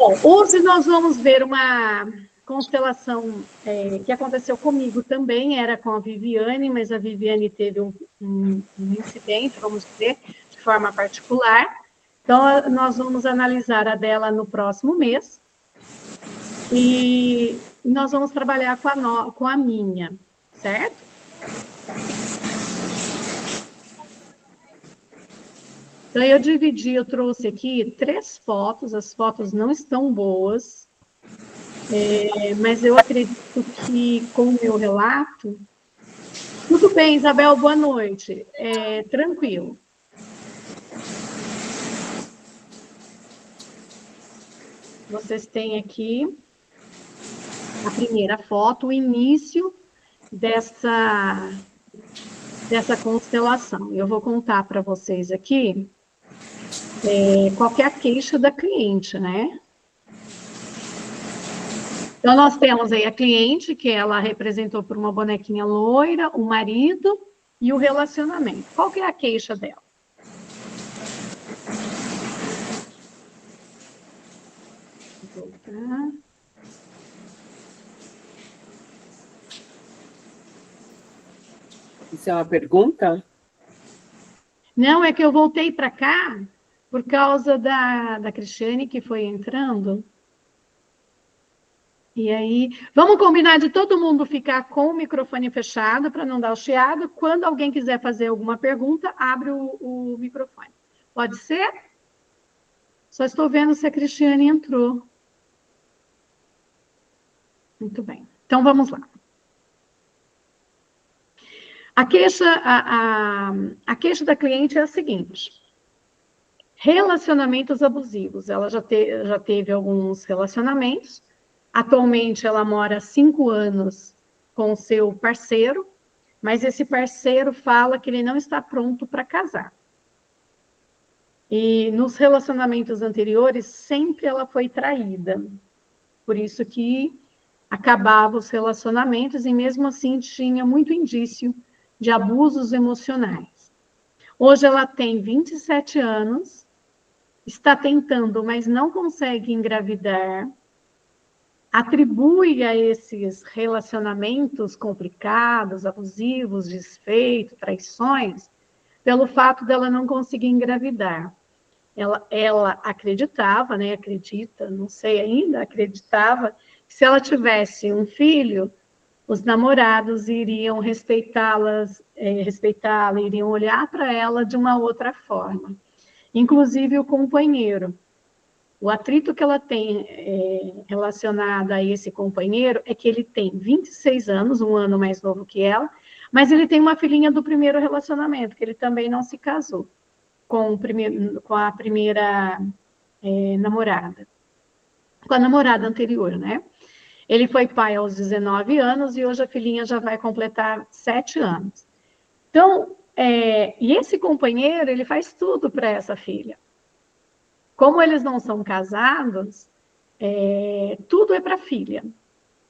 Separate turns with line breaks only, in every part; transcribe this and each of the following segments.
Bom, hoje nós vamos ver uma constelação que aconteceu comigo também, era com a Viviane, mas a Viviane teve um incidente, vamos dizer, de forma particular. Então, nós vamos analisar a dela no próximo mês. E nós vamos trabalhar com a minha, certo? Então, eu trouxe aqui 3 fotos, as fotos não estão boas, mas eu acredito que com o meu relato... Tudo bem, Isabel, boa noite. Tranquilo. Vocês têm aqui a primeira foto, o início dessa constelação. Eu vou contar para vocês aqui qual que é a queixa da cliente, né? Então, nós temos aí a cliente, que ela representou por uma bonequinha loira, o marido e o relacionamento. Qual que é a queixa dela? Vou voltar.
Isso é uma pergunta?
Não, é que eu voltei para cá por causa da Cristiane, que foi entrando. E aí, vamos combinar de todo mundo ficar com o microfone fechado para não dar o chiado. Quando alguém quiser fazer alguma pergunta, abre o microfone. Pode ser? Só estou vendo se a Cristiane entrou. Muito bem. Então, vamos lá. A queixa da cliente é a seguinte. Relacionamentos abusivos. Ela já teve alguns relacionamentos. Atualmente, ela mora há 5 anos com o seu parceiro, mas esse parceiro fala que ele não está pronto para casar. E nos relacionamentos anteriores, sempre ela foi traída. Por isso que acabava os relacionamentos e, mesmo assim, tinha muito indício de abusos emocionais. Hoje ela tem 27 anos, está tentando, mas não consegue engravidar, atribui a esses relacionamentos complicados, abusivos, desfeitos, traições, pelo fato dela não conseguir engravidar. Ela acreditava, né, acredita, não sei ainda, acreditava que se ela tivesse um filho, os namorados iriam respeitá-la, iriam olhar para ela de uma outra forma. Inclusive o companheiro. O atrito que ela tem relacionado a esse companheiro é que ele tem 26 anos, um ano mais novo que ela, mas ele tem uma filhinha do primeiro relacionamento, que ele também não se casou com a primeira namorada, com a namorada anterior, né? Ele foi pai aos 19 anos e hoje a filhinha já vai completar 7 anos. Então, e esse companheiro, ele faz tudo para essa filha. Como eles não são casados, tudo é para a filha.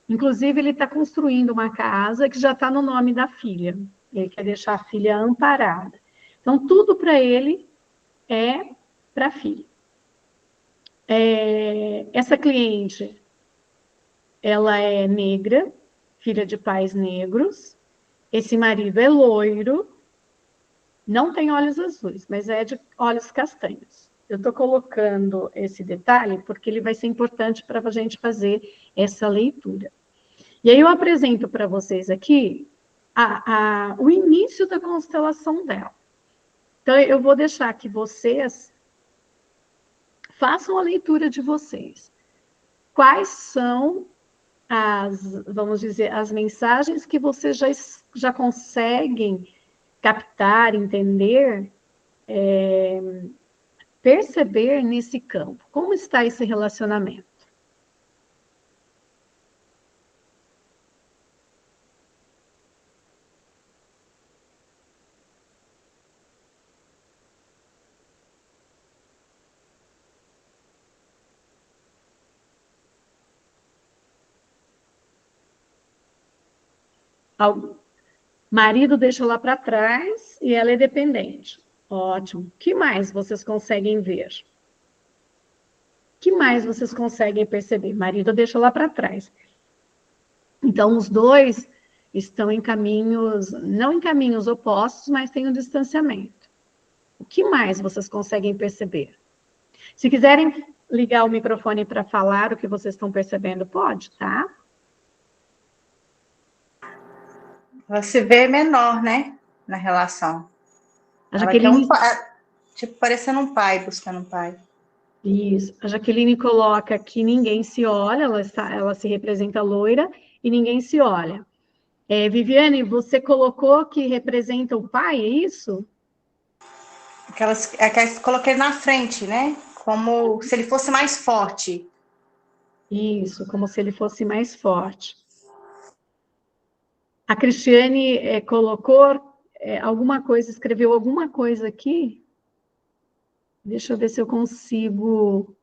Inclusive, ele está construindo uma casa que já está no nome da filha. Ele quer deixar a filha amparada. Então, tudo para ele é para a filha. Essa cliente, ela é negra, filha de pais negros. Esse marido é loiro, não tem olhos azuis, mas é de olhos castanhos. Eu estou colocando esse detalhe porque ele vai ser importante para a gente fazer essa leitura. E aí eu apresento para vocês aqui o início da constelação dela. Então, eu vou deixar que vocês façam a leitura de vocês. Quais são vamos dizer, as mensagens que vocês já conseguem captar, entender, perceber nesse campo? Como está esse relacionamento? O marido deixa ela para trás e ela é dependente. Ótimo. O que mais vocês conseguem ver? O que mais vocês conseguem perceber? Marido deixa lá para trás. Então, os dois estão em caminhos, não em caminhos opostos, mas tem um distanciamento. O que mais vocês conseguem perceber? Se quiserem ligar o microfone para falar o que vocês estão percebendo, pode, tá?
Ela se vê menor, né? Na relação.
A
Ela quer
Jaqueline...
tipo, parecendo um pai, buscando um pai.
Isso. A Jaqueline coloca que ninguém se olha, ela se representa loira e ninguém se olha. Viviane, você colocou que representa o pai, é isso?
Aquelas coloquei na frente, né? Como se ele fosse mais forte.
Isso, como se ele fosse mais forte. A Cristiane colocou alguma coisa, escreveu alguma coisa aqui. Deixa eu ver se eu consigo.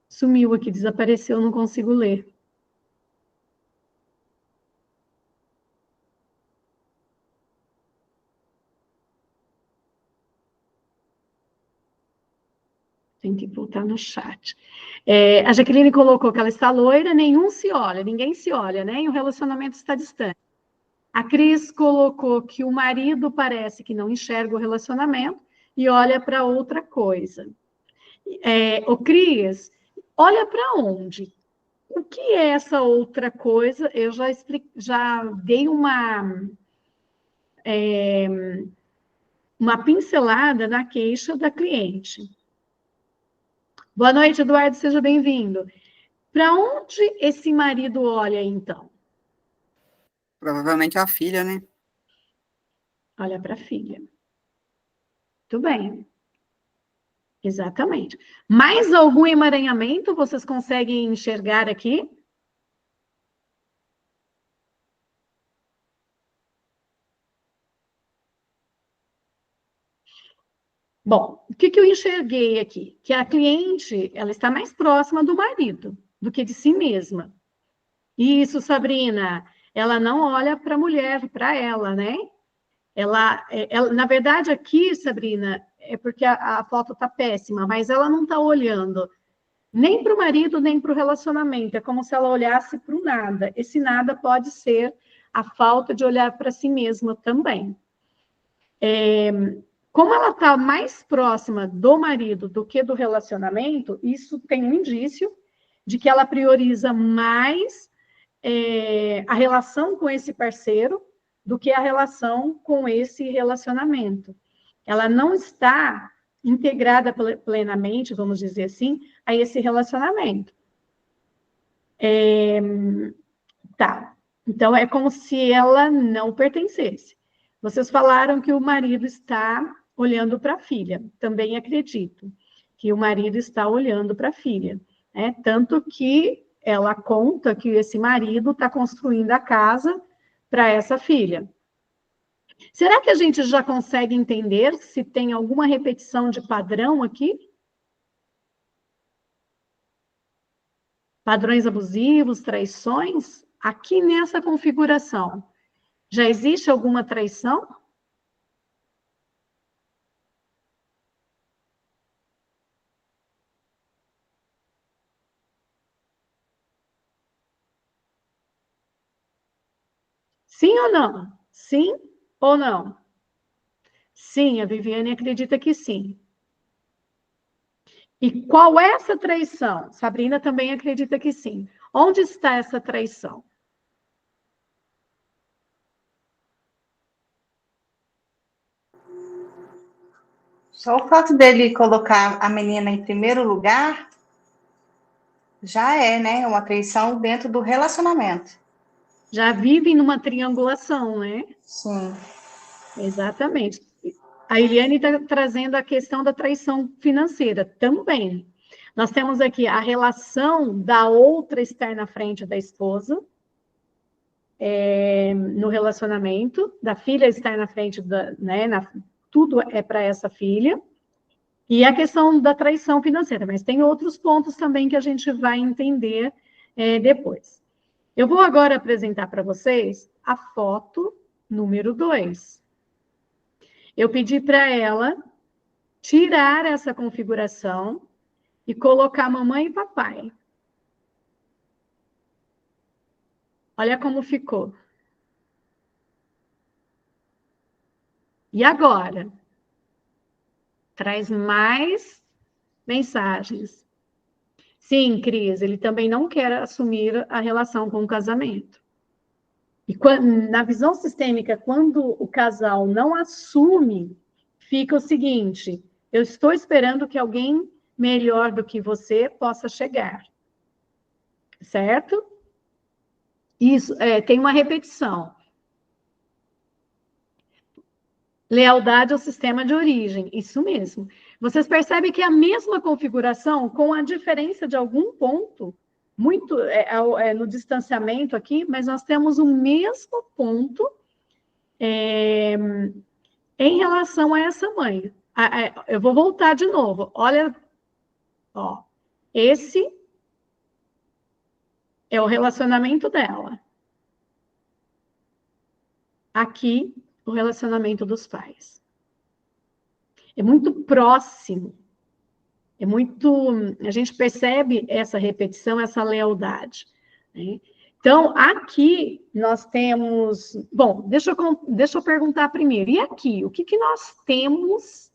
Sumiu aqui, desapareceu, não consigo ler. Tem que voltar no chat. A Jaqueline colocou que ela está loira, nenhum se olha, ninguém se olha, né? E o relacionamento está distante. A Cris colocou que o marido parece que não enxerga o relacionamento e olha para outra coisa. O Cris, olha para onde? O que é essa outra coisa? Eu já dei uma pincelada na queixa da cliente. Boa noite, Eduardo, seja bem-vindo. Para onde esse marido olha, então?
Provavelmente a filha, né?
Olha para a filha. Muito bem. Exatamente. Mais algum emaranhamento vocês conseguem enxergar aqui? Bom, o que eu enxerguei aqui? Que a cliente, ela está mais próxima do marido do que de si mesma. Isso, Sabrina, ela não olha para a mulher, para ela, né? Na verdade, aqui, Sabrina, é porque a foto está péssima, mas ela não está olhando nem para o marido, nem para o relacionamento. É como se ela olhasse para o nada. Esse nada pode ser a falta de olhar para si mesma também. Como ela está mais próxima do marido do que do relacionamento, isso tem um indício de que ela prioriza mais a relação com esse parceiro do que a relação com esse relacionamento. Ela não está integrada plenamente, vamos dizer assim, a esse relacionamento. Tá. Então, é como se ela não pertencesse. Vocês falaram que o marido está olhando para a filha. Também acredito que o marido está olhando para a filha. Né? Tanto que ela conta que esse marido está construindo a casa para essa filha. Será que a gente já consegue entender se tem alguma repetição de padrão aqui? Padrões abusivos, traições? Aqui nessa configuração, já existe alguma traição? Sim ou não? Sim ou não? Sim, a Viviane acredita que sim. E qual é essa traição? Sabrina também acredita que sim. Onde está essa traição?
Só o fato dele colocar a menina em primeiro lugar já é, né, uma traição dentro do relacionamento.
Já vivem numa triangulação, né?
Sim.
Exatamente. A Eliane está trazendo a questão da traição financeira também. Nós temos aqui a relação da outra estar na frente da esposa, no relacionamento, da filha estar na frente, né, tudo é para essa filha, e a questão da traição financeira, mas tem outros pontos também que a gente vai entender depois. Eu vou agora apresentar para vocês a foto número 2. Eu pedi para ela tirar essa configuração e colocar mamãe e papai. Olha como ficou. E agora? Traz mais mensagens. Sim, Cris, ele também não quer assumir a relação com o casamento. E na visão sistêmica, quando o casal não assume, fica o seguinte: eu estou esperando que alguém melhor do que você possa chegar. Certo? Isso, tem uma repetição. Lealdade ao sistema de origem, isso mesmo. Vocês percebem que é a mesma configuração, com a diferença de algum ponto, muito no distanciamento aqui, mas nós temos o mesmo ponto em relação a essa mãe. Eu vou voltar de novo. Olha, ó, esse é o relacionamento dela. Aqui, o relacionamento dos pais. É muito próximo. É muito. A gente percebe essa repetição, essa lealdade. Né? Então, aqui nós temos. Bom, deixa eu perguntar primeiro. E aqui? O que nós temos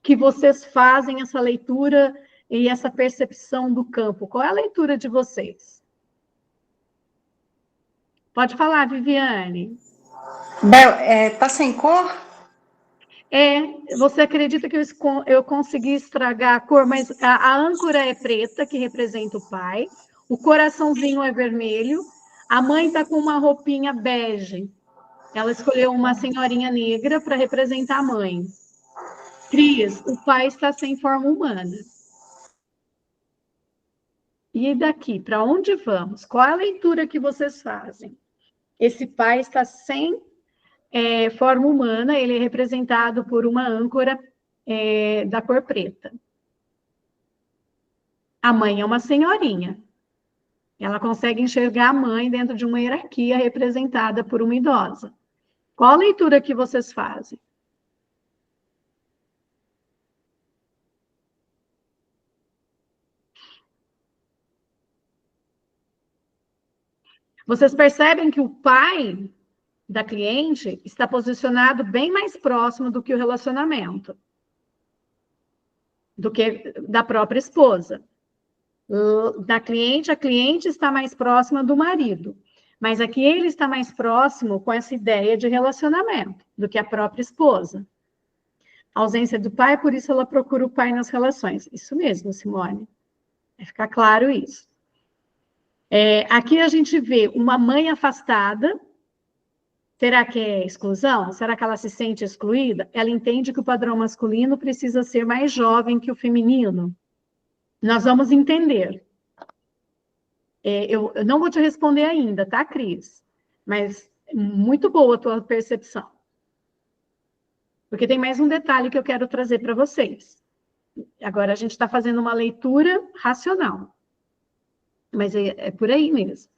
que vocês fazem essa leitura e essa percepção do campo? Qual é a leitura de vocês? Pode falar, Viviane.
Bel, tá sem cor?
Você acredita que eu consegui estragar a cor, mas a âncora é preta, que representa o pai, o coraçãozinho é vermelho, a mãe está com uma roupinha bege. Ela escolheu uma senhorinha negra para representar a mãe. Cris, o pai está sem forma humana. E daqui, para onde vamos? Qual é a leitura que vocês fazem? Esse pai está sem forma humana, ele é representado por uma âncora da cor preta. A mãe é uma senhorinha. Ela consegue enxergar a mãe dentro de uma hierarquia representada por uma idosa. Qual a leitura que vocês fazem? Vocês percebem que o pai da cliente está posicionado bem mais próximo do que o relacionamento, do que da própria esposa. Da cliente, a cliente está mais próxima do marido. Mas aqui ele está mais próximo com essa ideia de relacionamento do que a própria esposa. A ausência do pai, por isso ela procura o pai nas relações. Isso mesmo, Simone. Vai ficar claro isso. Aqui a gente vê uma mãe afastada. Será que é exclusão? Será que ela se sente excluída? Ela entende que o padrão masculino precisa ser mais jovem que o feminino. Nós vamos entender. Eu não vou te responder ainda, tá, Cris? Mas muito boa a tua percepção. Porque tem mais um detalhe que eu quero trazer para vocês. Agora a gente está fazendo uma leitura racional. Mas é por aí mesmo.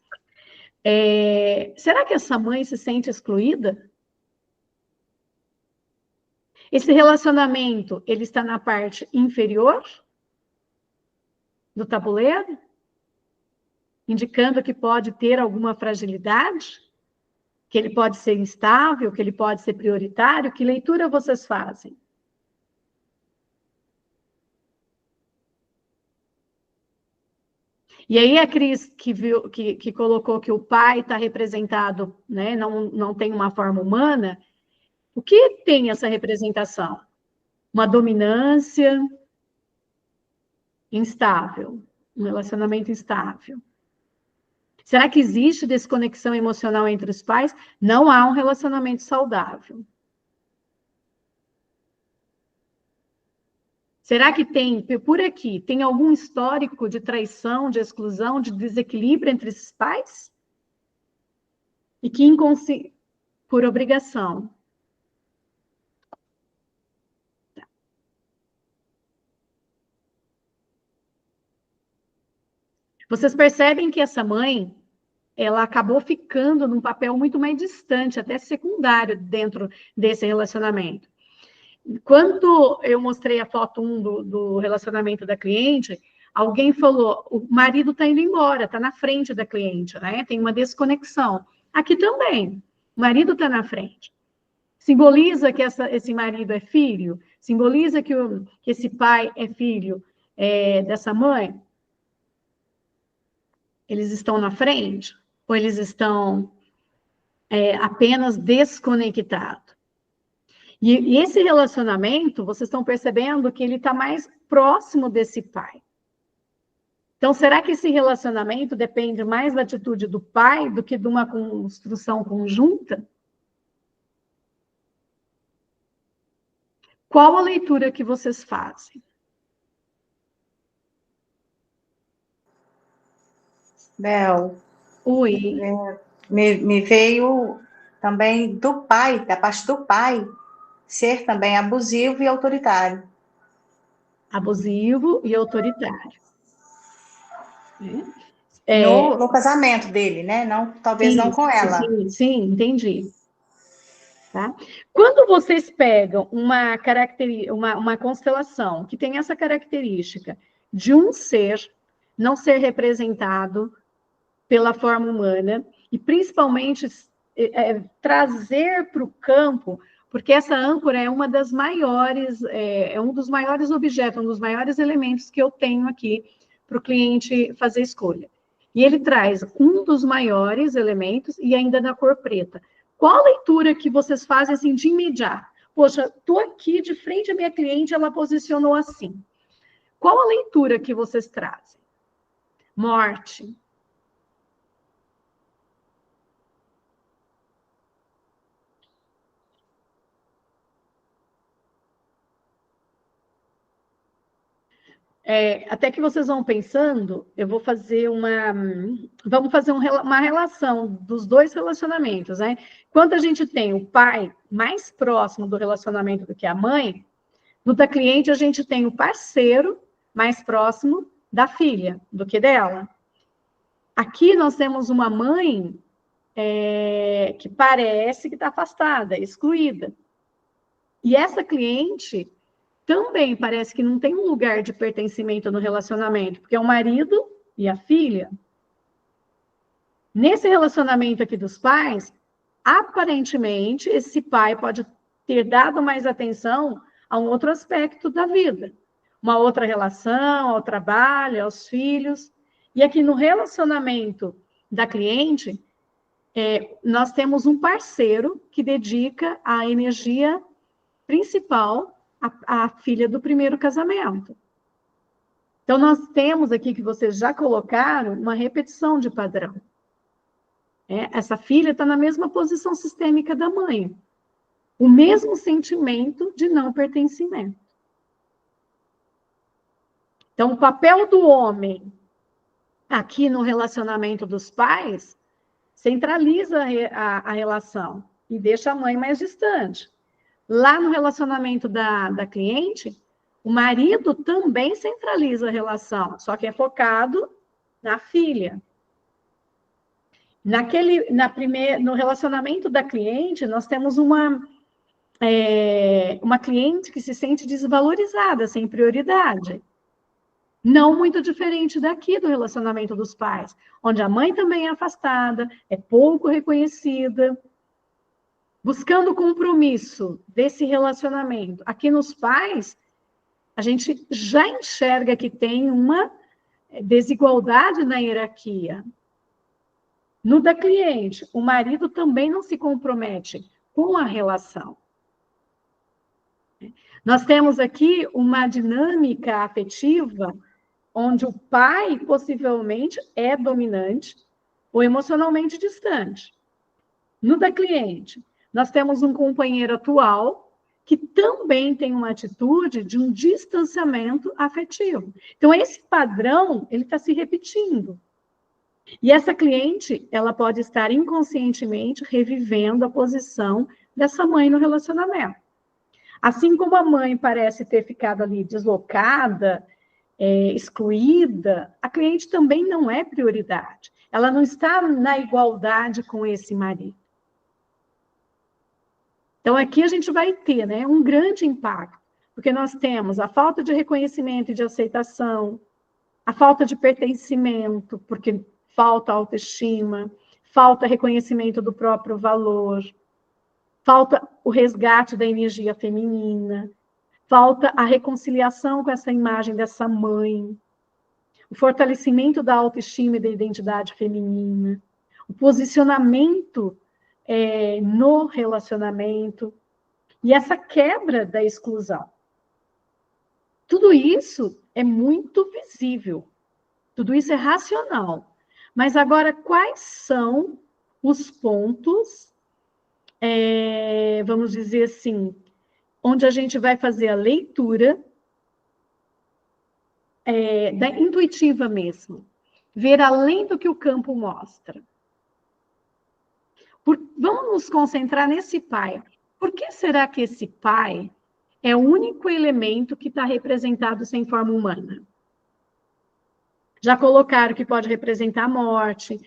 Será que essa mãe se sente excluída? Esse relacionamento, ele está na parte inferior do tabuleiro? Indicando que pode ter alguma fragilidade? Que ele pode ser instável? Que ele pode ser prioritário? Que leitura vocês fazem? E aí a Cris que colocou que o pai está representado, né, não tem uma forma humana. O que tem essa representação? Uma dominância instável, um relacionamento instável. Será que existe desconexão emocional entre os pais? Não há um relacionamento saudável. Será que tem, por aqui, tem algum histórico de traição, de exclusão, de desequilíbrio entre esses pais? E que por obrigação. Vocês percebem que essa mãe, ela acabou ficando num papel muito mais distante, até secundário, dentro desse relacionamento. Quando eu mostrei a foto 1 do relacionamento da cliente, alguém falou, o marido está indo embora, está na frente da cliente, né? Tem uma desconexão. Aqui também, o marido está na frente. Simboliza que esse marido é filho? Simboliza que esse pai é filho dessa mãe? Eles estão na frente? Ou eles estão apenas desconectados? E esse relacionamento, vocês estão percebendo que ele está mais próximo desse pai. Então, será que esse relacionamento depende mais da atitude do pai do que de uma construção conjunta? Qual a leitura que vocês fazem?
Bel,
Oi.
me veio também do pai, da parte do pai, ser também abusivo e autoritário.
Abusivo e autoritário.
No casamento dele, né? Não, talvez não com ela.
Sim, entendi. Tá? Quando vocês pegam uma constelação que tem essa característica de um ser não ser representado pela forma humana, e principalmente trazer para o campo, porque essa âncora é uma das maiores, um dos maiores objetos, um dos maiores elementos que eu tenho aqui para o cliente fazer escolha. E ele traz um dos maiores elementos e ainda na cor preta. Qual a leitura que vocês fazem assim de imediato? Poxa, estou aqui de frente à minha cliente, ela posicionou assim. Qual a leitura que vocês trazem? Morte. Até que vocês vão pensando, eu vou fazer vamos fazer uma relação dos dois relacionamentos, né? Quando a gente tem o pai mais próximo do relacionamento do que a mãe, no da cliente a gente tem o parceiro mais próximo da filha do que dela. Aqui nós temos uma mãe que parece que está afastada, excluída. E essa cliente também parece que não tem um lugar de pertencimento no relacionamento, porque é o marido e a filha. Nesse relacionamento aqui dos pais, aparentemente, esse pai pode ter dado mais atenção a um outro aspecto da vida, uma outra relação, ao trabalho, aos filhos. E aqui no relacionamento da cliente, nós temos um parceiro que dedica a energia principal à filha do primeiro casamento. Então, nós temos aqui, que vocês já colocaram, uma repetição de padrão. Essa filha está na mesma posição sistêmica da mãe. O mesmo sentimento de não pertencimento. Então, o papel do homem aqui no relacionamento dos pais centraliza a relação e deixa a mãe mais distante. Lá no relacionamento da cliente, o marido também centraliza a relação, só que é focado na filha. No relacionamento da cliente, nós temos uma cliente que se sente desvalorizada, sem prioridade. Não muito diferente daqui do relacionamento dos pais, onde a mãe também é afastada, é pouco reconhecida, buscando o compromisso desse relacionamento. Aqui nos pais, a gente já enxerga que tem uma desigualdade na hierarquia. No da cliente, o marido também não se compromete com a relação. Nós temos aqui uma dinâmica afetiva onde o pai possivelmente é dominante ou emocionalmente distante. No da cliente, nós temos um companheiro atual que também tem uma atitude de um distanciamento afetivo. Então, esse padrão, ele está se repetindo. E essa cliente, ela pode estar inconscientemente revivendo a posição dessa mãe no relacionamento. Assim como a mãe parece ter ficado ali deslocada, excluída, a cliente também não é prioridade. Ela não está na igualdade com esse marido. Então, aqui a gente vai ter, né, um grande impacto, porque nós temos a falta de reconhecimento e de aceitação, a falta de pertencimento, porque falta autoestima, falta reconhecimento do próprio valor, falta o resgate da energia feminina, falta a reconciliação com essa imagem dessa mãe, o fortalecimento da autoestima e da identidade feminina, o posicionamento no relacionamento e essa quebra da exclusão. Tudo isso é muito visível, tudo isso é racional. Mas agora, quais são os pontos, vamos dizer assim, onde a gente vai fazer a leitura da intuitiva mesmo, ver além do que o campo mostra. Vamos nos concentrar nesse pai. Por que será que esse pai é o único elemento que está representado sem forma humana? Já colocaram que pode representar a morte,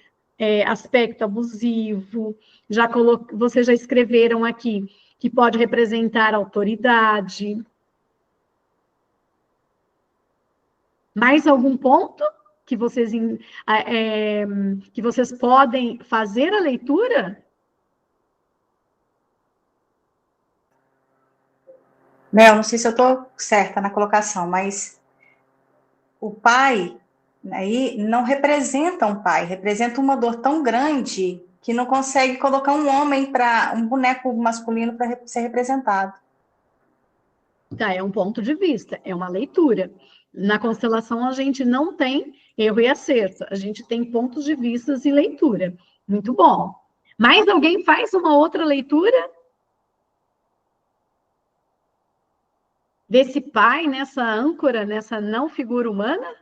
aspecto abusivo, vocês já escreveram aqui que pode representar autoridade. Mais algum ponto que vocês podem fazer a leitura?
Mel, não sei se eu estou certa na colocação, mas o pai aí não representa um pai, representa uma dor tão grande que não consegue colocar um homem para um boneco masculino para ser representado.
Tá, é um ponto de vista, é uma leitura. Na constelação a gente não tem erro e acerto, a gente tem pontos de vista e leitura. Muito bom. Mais alguém faz uma outra leitura? Desse pai, nessa âncora, nessa não figura humana?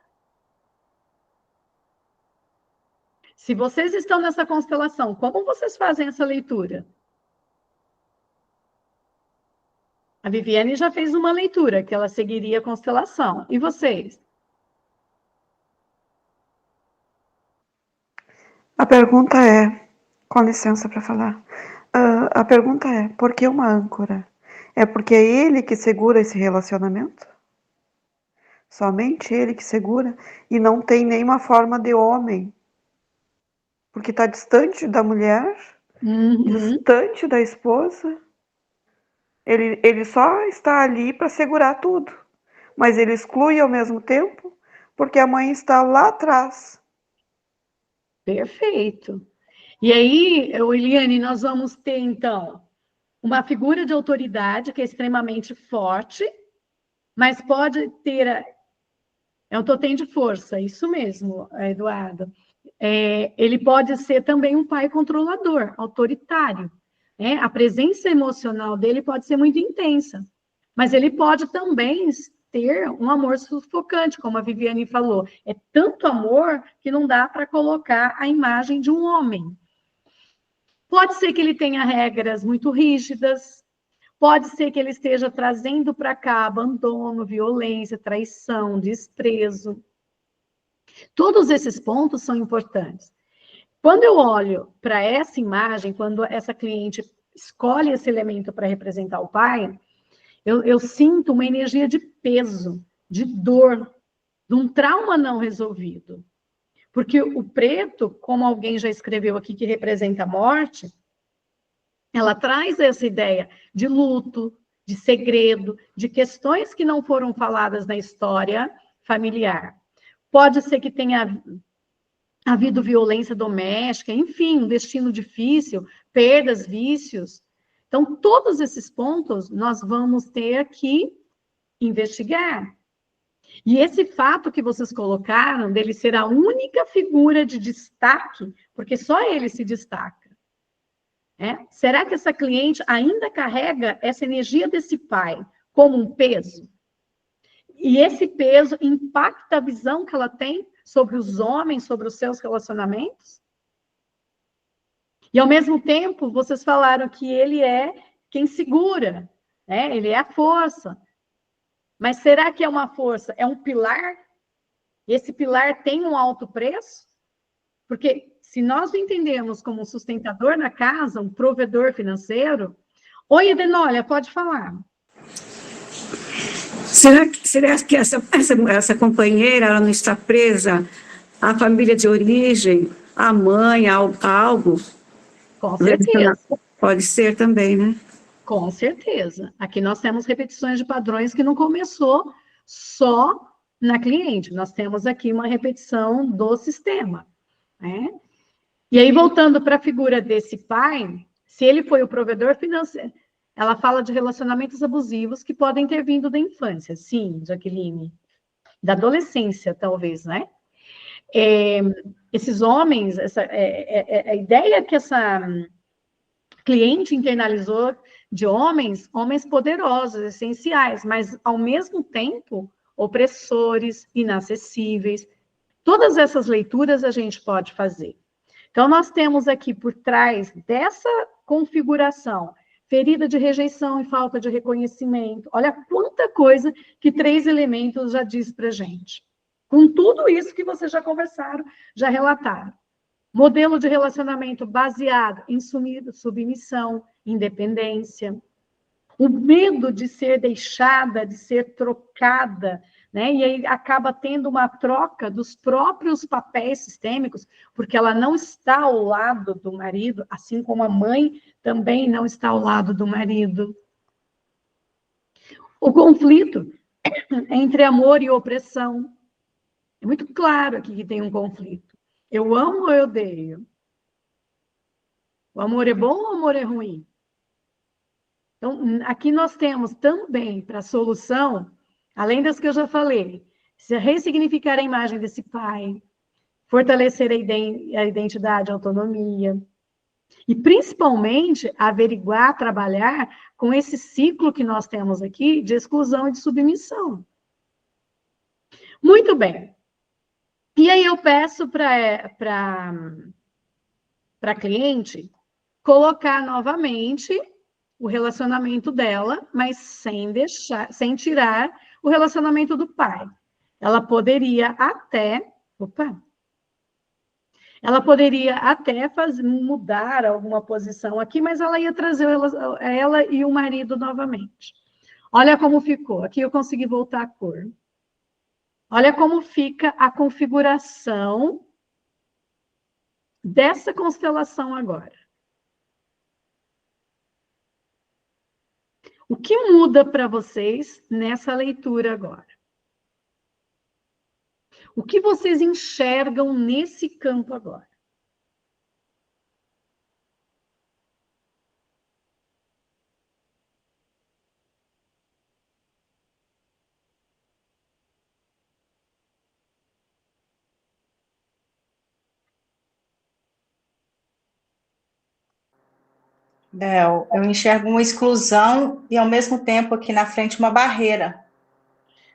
Se vocês estão nessa constelação, como vocês fazem essa leitura? A Viviane já fez uma leitura, que ela seguiria a constelação. E vocês?
A pergunta é, com licença para falar, a pergunta é, por que uma âncora? É porque é ele que segura esse relacionamento? Somente ele que segura? E não tem nenhuma forma de homem? Porque está distante da mulher, distante da esposa. Ele só está ali para segurar tudo. Mas ele exclui ao mesmo tempo, porque a mãe está lá atrás.
Perfeito. E aí, Eliane, nós vamos ter, então, uma figura de autoridade que é extremamente forte, mas pode ter... É um totem de força, isso mesmo, Eduardo. Ele pode ser também um pai controlador, autoritário. Né? A presença emocional dele pode ser muito intensa, mas ele pode também ter um amor sufocante, como a Viviane falou. É tanto amor que não dá para colocar a imagem de um homem. Pode ser que ele tenha regras muito rígidas, pode ser que ele esteja trazendo para cá abandono, violência, traição, desprezo. Todos esses pontos são importantes. Quando eu olho para essa imagem, quando essa cliente escolhe esse elemento para representar o pai, eu sinto uma energia de peso, de dor, de um trauma não resolvido. Porque o preto, como alguém já escreveu aqui, que representa a morte, ela traz essa ideia de luto, de segredo, de questões que não foram faladas na história familiar. Pode ser que tenha havido violência doméstica, enfim, um destino difícil, perdas, vícios. Então, todos esses pontos nós vamos ter que investigar. E esse fato que vocês colocaram, dele ser a única figura de destaque, porque só ele se destaca. Será que essa cliente ainda carrega essa energia desse pai como um peso? E esse peso impacta a visão que ela tem sobre os homens, sobre os seus relacionamentos? E, ao mesmo tempo, vocês falaram que ele é quem segura, né? Ele é a força. Mas será que é uma força? É um pilar? Esse pilar tem um alto preço? Porque se nós o entendemos como um sustentador na casa, um provedor financeiro, Oi, Edenólia, pode falar.
Será que essa companheira ela não está presa à família de origem, à mãe, a algo?
Com certeza.
Pode ser também, né?
Com certeza. Aqui nós temos repetições de padrões que não começou só na cliente. Nós temos aqui uma repetição do sistema, né? E aí, voltando para a figura desse pai, se ele foi o provedor financeiro, ela fala de relacionamentos abusivos que podem ter vindo da infância. Sim, Jaqueline. Da adolescência, talvez, né? Esses homens, a ideia que essa cliente internalizou de homens poderosos, essenciais, mas, ao mesmo tempo, opressores, inacessíveis. Todas essas leituras a gente pode fazer. Então, nós temos aqui por trás dessa configuração, ferida de rejeição e falta de reconhecimento. Olha quanta coisa que 3 elementos já diz para a gente. Com tudo isso que vocês já conversaram, já relataram. Modelo de relacionamento baseado em submissão, independência. O medo de ser deixada, de ser trocada, né? E aí acaba tendo uma troca dos próprios papéis sistêmicos, porque ela não está ao lado do marido, assim como a mãe também não está ao lado do marido. O conflito entre amor e opressão. É muito claro aqui que tem um conflito. Eu amo ou eu odeio? O amor é bom ou o amor é ruim? Então, aqui nós temos também, para a solução, além das que eu já falei, se ressignificar a imagem desse pai, fortalecer a identidade, a autonomia, e principalmente averiguar, trabalhar com esse ciclo que nós temos aqui de exclusão e de submissão. Muito bem. E aí eu peço para a cliente colocar novamente o relacionamento dela, mas sem tirar o relacionamento do pai. Ela poderia até mudar alguma posição aqui, mas ela ia trazer ela e o marido novamente. Olha como ficou. Aqui eu consegui voltar a cor. Olha como fica a configuração dessa constelação agora. O que muda para vocês nessa leitura agora? O que vocês enxergam nesse campo agora?
Bel, eu enxergo uma exclusão e, ao mesmo tempo, aqui na frente, uma barreira.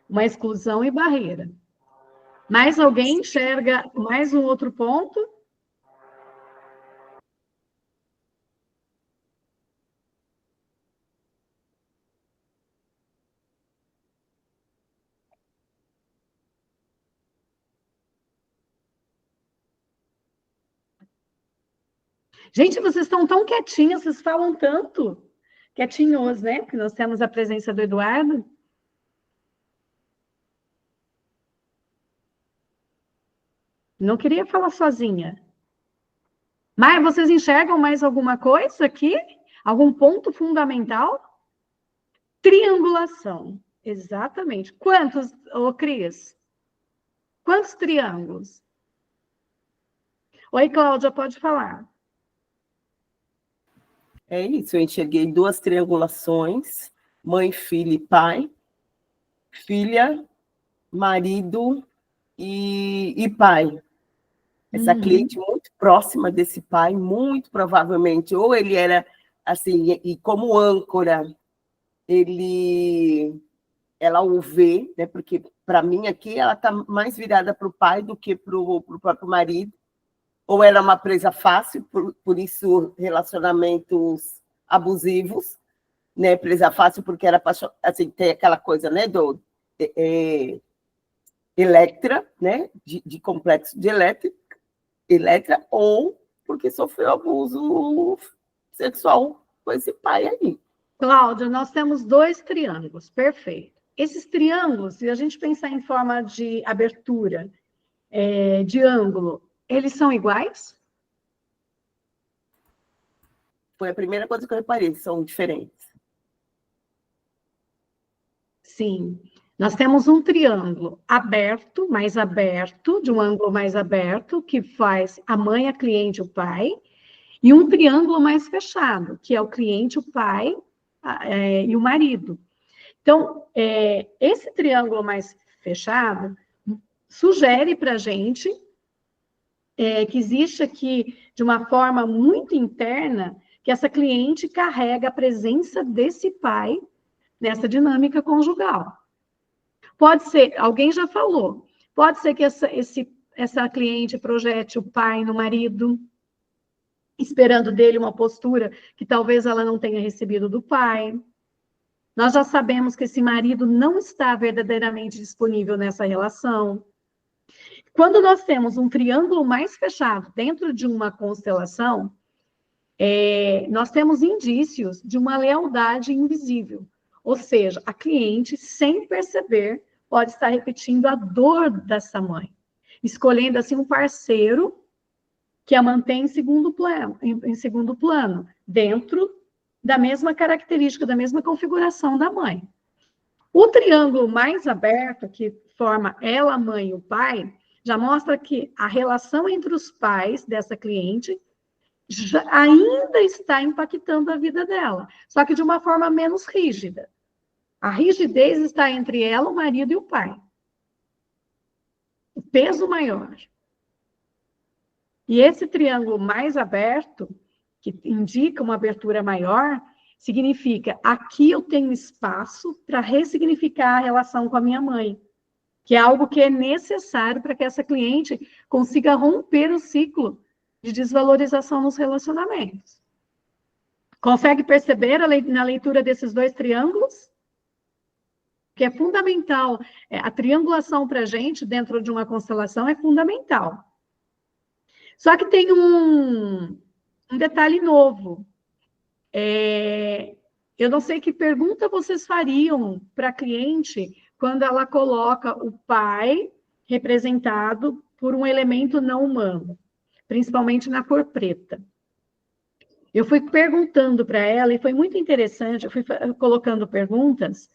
Uma exclusão e barreira. Mais alguém enxerga mais um outro ponto? Gente, vocês estão tão quietinhos, vocês falam tanto. Quietinhos, né? Porque nós temos a presença do Eduardo. Não queria falar sozinha. Mas vocês enxergam mais alguma coisa aqui? Algum ponto fundamental? Triangulação. Exatamente. Quantos, Cris? Quantos triângulos? Oi, Cláudia, pode falar.
É isso, eu enxerguei 2 triangulações, mãe, filha e pai, filha, marido e pai. Essa cliente muito próxima desse pai, muito provavelmente, ou ele era assim, e como âncora, ela o vê, né? Porque para mim aqui ela está mais virada para o pai do que para o próprio marido, ou era uma presa fácil, por isso relacionamentos abusivos, né? Presa fácil porque era assim, tem aquela coisa, né, do Electra, né, de complexo de Electra, ou porque sofreu abuso sexual com esse pai aí.
Cláudia, nós temos 2 triângulos, perfeito. Esses triângulos, se a gente pensar em forma de abertura, de ângulo, eles são iguais?
Foi a primeira coisa que eu reparei, são diferentes.
Sim. Nós temos um triângulo aberto, mais aberto, de um ângulo mais aberto, que faz a mãe, a cliente, o pai, e um triângulo mais fechado, que é o cliente, o pai e o marido. Então, esse triângulo mais fechado sugere para a gente que existe aqui, de uma forma muito interna, que essa cliente carrega a presença desse pai nessa dinâmica conjugal. Pode ser, alguém já falou, pode ser que essa cliente projete o pai no marido, esperando dele uma postura que talvez ela não tenha recebido do pai. Nós já sabemos que esse marido não está verdadeiramente disponível nessa relação. Quando nós temos um triângulo mais fechado dentro de uma constelação, nós temos indícios de uma lealdade invisível. Ou seja, a cliente, sem perceber, pode estar repetindo a dor dessa mãe, escolhendo assim um parceiro que a mantém em segundo plano, dentro da mesma característica, da mesma configuração da mãe. O triângulo mais aberto, que forma ela, a mãe e o pai, já mostra que a relação entre os pais dessa cliente ainda está impactando a vida dela, só que de uma forma menos rígida. A rigidez está entre ela, o marido e o pai. O peso maior. E esse triângulo mais aberto, que indica uma abertura maior, significa aqui eu tenho espaço para ressignificar a relação com a minha mãe, que é algo que é necessário para que essa cliente consiga romper o ciclo de desvalorização nos relacionamentos. Consegue perceber na leitura desses 2 triângulos? Que é fundamental. A triangulação para a gente, dentro de uma constelação, é fundamental. Só que tem um detalhe novo. Eu não sei que pergunta vocês fariam para a cliente quando ela coloca o pai representado por um elemento não humano, principalmente na cor preta. Eu fui perguntando para ela, e foi muito interessante, eu fui colocando perguntas,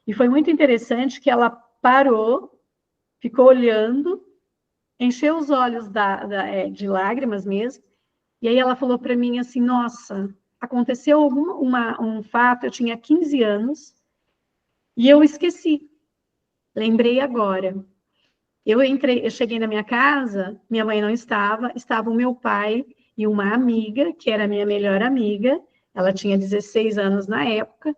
e foi muito interessante que ela parou, ficou olhando, encheu os olhos de lágrimas mesmo, e aí ela falou para mim assim, nossa, aconteceu um fato, eu tinha 15 anos, e eu esqueci, lembrei agora. Eu cheguei na minha casa, minha mãe não estava o meu pai e uma amiga, que era minha melhor amiga, ela tinha 16 anos na época,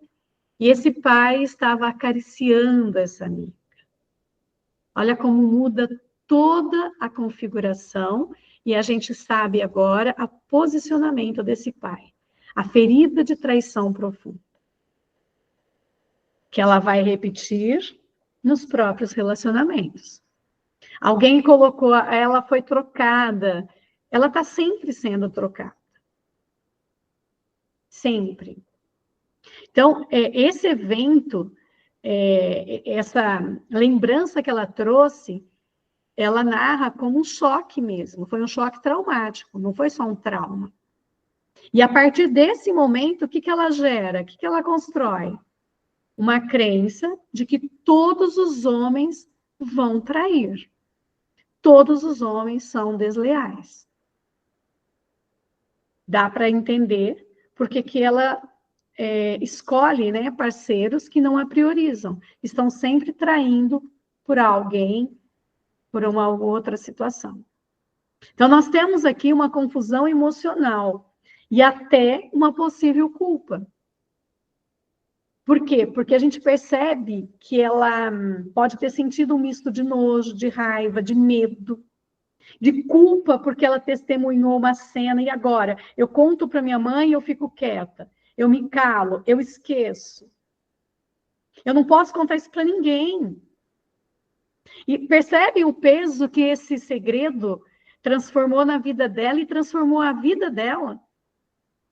e esse pai estava acariciando essa amiga. Olha como muda toda a configuração, e a gente sabe agora o posicionamento desse pai. A ferida de traição profunda. Que ela vai repetir nos próprios relacionamentos. Alguém colocou, ela foi trocada. Ela está sempre sendo trocada. Sempre. Então, esse evento, essa lembrança que ela trouxe, ela narra como um choque mesmo. Foi um choque traumático, não foi só um trauma. E a partir desse momento, o que ela gera? O que ela constrói? Uma crença de que todos os homens vão trair. Todos os homens são desleais. Dá para entender porque que ela escolhe, né, parceiros que não a priorizam. Estão sempre traindo por alguém, por uma outra situação. Então, nós temos aqui uma confusão emocional e até uma possível culpa. Por quê? Porque a gente percebe que ela pode ter sentido um misto de nojo, de raiva, de medo, de culpa, porque ela testemunhou uma cena, e agora? Eu conto para minha mãe e eu fico quieta. Eu me calo, eu esqueço. Eu não posso contar isso para ninguém. E percebe o peso que esse segredo transformou na vida dela e transformou a vida dela?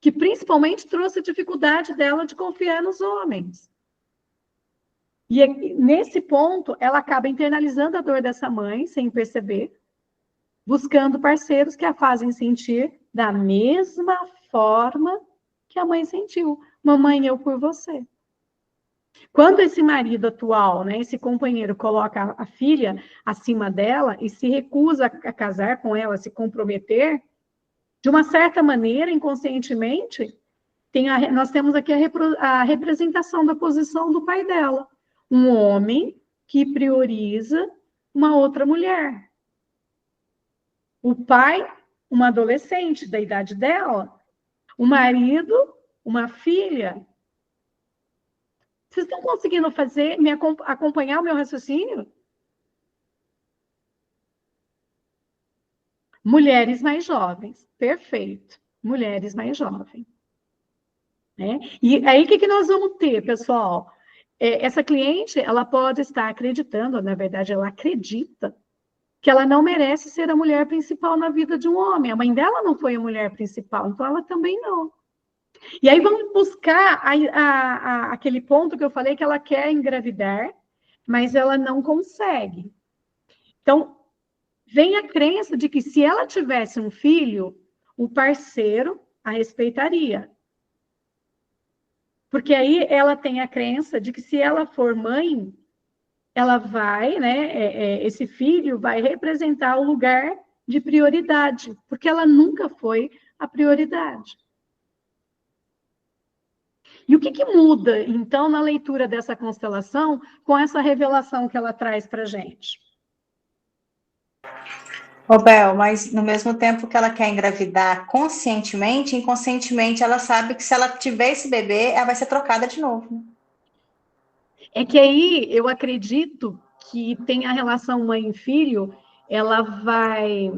que principalmente trouxe a dificuldade dela de confiar nos homens. E nesse ponto, ela acaba internalizando a dor dessa mãe, sem perceber, buscando parceiros que a fazem sentir da mesma forma que a mãe sentiu. Mamãe, eu por você. Quando esse marido atual, né, esse companheiro, coloca a filha acima dela e se recusa a casar com ela, se comprometer, de uma certa maneira, inconscientemente, nós temos aqui a representação da posição do pai dela. Um homem que prioriza uma outra mulher. O pai, uma adolescente da idade dela. O marido, uma filha. Vocês estão conseguindo acompanhar o meu raciocínio? Mulheres mais jovens. Perfeito. Mulheres mais jovens. Né? E aí, o que nós vamos ter, pessoal? Essa cliente, ela pode estar acreditando, na verdade, ela acredita que ela não merece ser a mulher principal na vida de um homem. A mãe dela não foi a mulher principal, então ela também não. E aí vamos buscar aquele ponto que eu falei que ela quer engravidar, mas ela não consegue. Então, vem a crença de que se ela tivesse um filho, o parceiro a respeitaria. Porque aí ela tem a crença de que se ela for mãe, ela vai, né, esse filho vai representar o lugar de prioridade, porque ela nunca foi a prioridade. E o que muda, então, na leitura dessa constelação com essa revelação que ela traz para a gente?
Ô, Bel, mas no mesmo tempo que ela quer engravidar conscientemente, inconscientemente ela sabe que se ela tiver esse bebê, ela vai ser trocada de novo.
É que aí eu acredito que tem a relação mãe e filho, ela vai...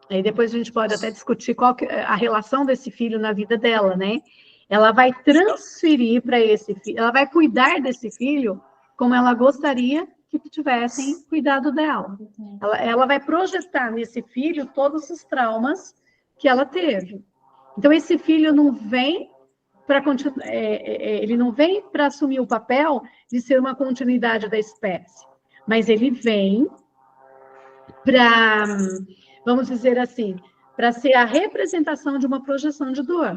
Aí depois a gente pode até discutir qual que é a relação desse filho na vida dela, né? Ela vai transferir para esse filho, ela vai cuidar desse filho como ela gostaria que tivessem cuidado dela. Ela vai projetar nesse filho todos os traumas que ela teve. Então, esse filho não vem para ele não vem para assumir o papel de ser uma continuidade da espécie, mas ele vem para, vamos dizer assim, para ser a representação de uma projeção de dor.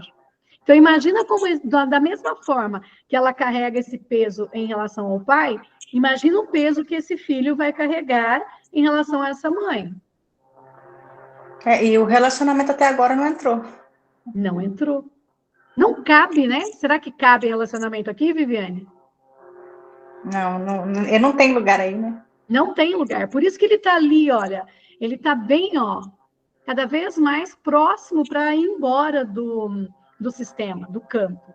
Então, imagina como, da mesma forma que ela carrega esse peso em relação ao pai, imagina o peso que esse filho vai carregar em relação a essa mãe.
E o relacionamento até agora não entrou.
Não entrou. Não cabe, né? Será que cabe relacionamento aqui, Viviane?
Não, ele não tem lugar aí, né?
Não tem lugar. Por isso que ele está ali, olha. Ele está bem, ó, cada vez mais próximo para ir embora do sistema, do campo.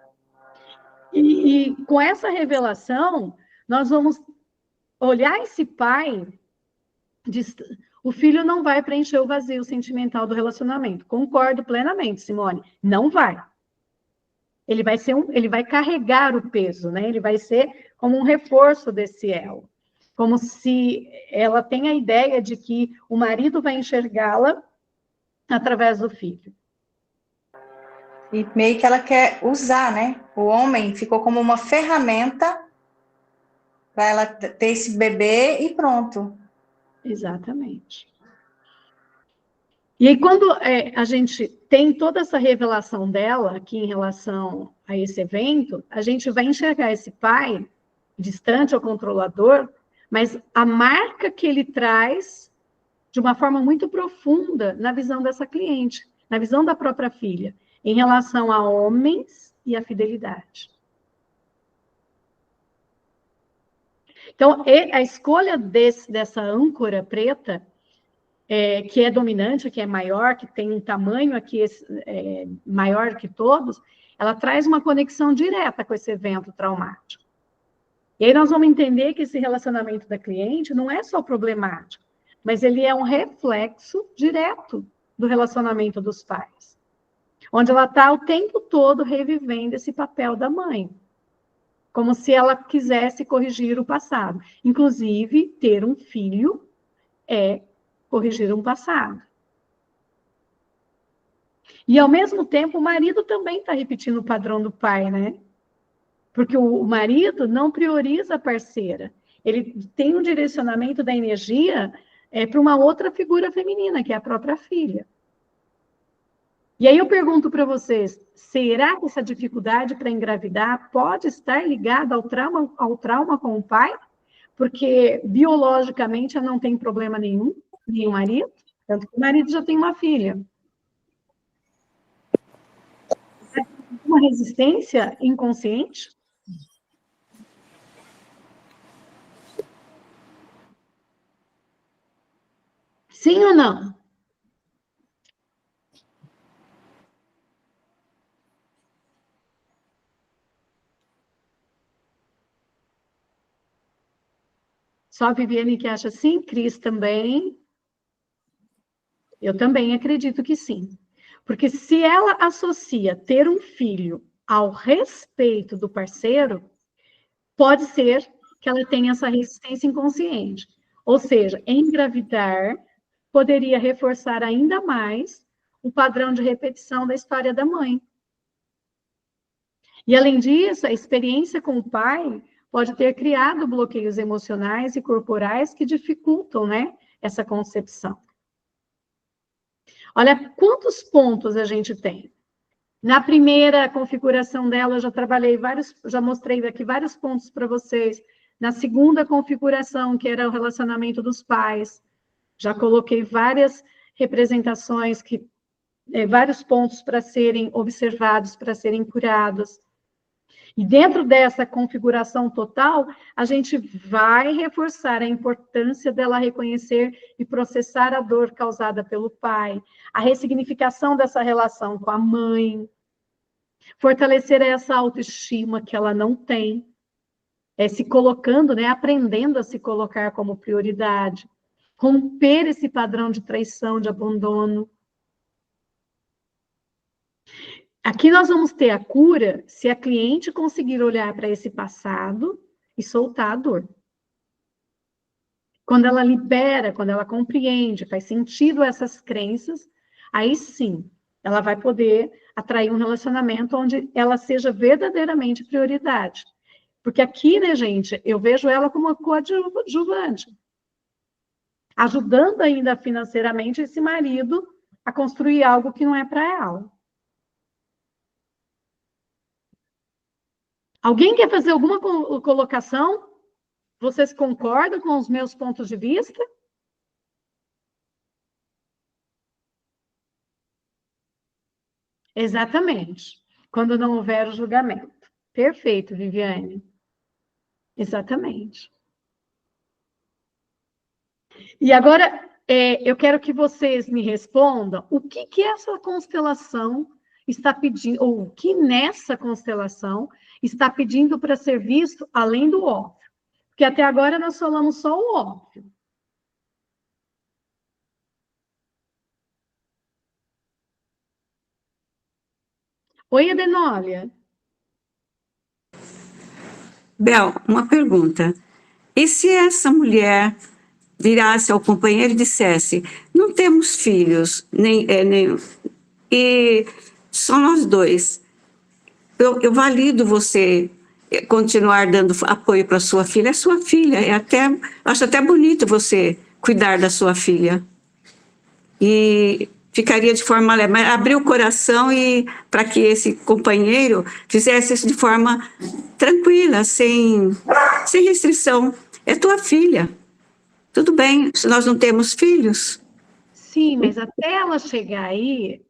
E com essa revelação, nós vamos olhar esse pai, o filho não vai preencher o vazio sentimental do relacionamento. Concordo plenamente, Simone. Não vai. Ele vai carregar o peso, né? Ele vai ser como um reforço desse elo. Como se ela tenha a ideia de que o marido vai enxergá-la através do filho.
E meio que ela quer usar, né? O homem ficou como uma ferramenta para ela ter esse bebê e pronto.
Exatamente. E aí, quando a gente tem toda essa revelação dela aqui em relação a esse evento, a gente vai enxergar esse pai distante ou controlador, mas a marca que ele traz de uma forma muito profunda na visão dessa cliente, na visão da própria filha, em relação a homens e a fidelidade. Então, a escolha dessa âncora preta, que é dominante, que é maior, que tem um tamanho aqui maior que todos, ela traz uma conexão direta com esse evento traumático. E aí nós vamos entender que esse relacionamento da cliente não é só problemático, mas ele é um reflexo direto do relacionamento dos pais, onde ela está o tempo todo revivendo esse papel da mãe, como se ela quisesse corrigir o passado. Inclusive, ter um filho é corrigir um passado. E, ao mesmo tempo, o marido também está repetindo o padrão do pai, né? Porque o marido não prioriza a parceira. Ele tem um direcionamento da energia para uma outra figura feminina, que é a própria filha. E aí eu pergunto para vocês, será que essa dificuldade para engravidar pode estar ligada ao trauma com o pai? Porque biologicamente ela não tem problema nenhum, nem o marido, tanto que o marido já tem uma filha. Uma resistência inconsciente? Sim ou não? Só a Viviane que acha sim, Cris também. Eu também acredito que sim. Porque se ela associa ter um filho ao respeito do parceiro, pode ser que ela tenha essa resistência inconsciente. Ou seja, engravidar poderia reforçar ainda mais o padrão de repetição da história da mãe. E, além disso, a experiência com o pai pode ter criado bloqueios emocionais e corporais que dificultam, né, essa concepção. Olha quantos pontos a gente tem. Na primeira configuração dela, eu já trabalhei já mostrei aqui vários pontos para vocês. Na segunda configuração, que era o relacionamento dos pais, já coloquei várias representações, vários pontos para serem observados, para serem curados. E dentro dessa configuração total, a gente vai reforçar a importância dela reconhecer e processar a dor causada pelo pai, a ressignificação dessa relação com a mãe, fortalecer essa autoestima que ela não tem, se colocando, né, aprendendo a se colocar como prioridade, romper esse padrão de traição, de abandono. Aqui nós vamos ter a cura se a cliente conseguir olhar para esse passado e soltar a dor. Quando ela libera, quando ela compreende, faz sentido essas crenças, aí sim, ela vai poder atrair um relacionamento onde ela seja verdadeiramente prioridade. Porque aqui, né, gente, eu vejo ela como uma coadjuvante, ajudando ainda financeiramente esse marido a construir algo que não é para ela. Alguém quer fazer alguma colocação? Vocês concordam com os meus pontos de vista? Exatamente. Quando não houver o julgamento. Perfeito, Viviane. Exatamente. E agora, eu quero que vocês me respondam o que essa constelação está pedindo, ou o que nessa constelação está pedindo para ser visto além do óbvio. Porque até agora nós falamos só o óbvio. Oi, Adenólia.
Bel, uma pergunta. E se essa mulher virasse ao companheiro e dissesse: não temos filhos, e só nós dois, eu valido você continuar dando apoio para sua filha, é sua filha, acho até bonito você cuidar da sua filha. E ficaria de forma leve, mas abrir o coração e para que esse companheiro fizesse isso de forma tranquila, sem restrição. É tua filha. Tudo bem, se nós não temos filhos.
Sim, mas até ela chegar aí,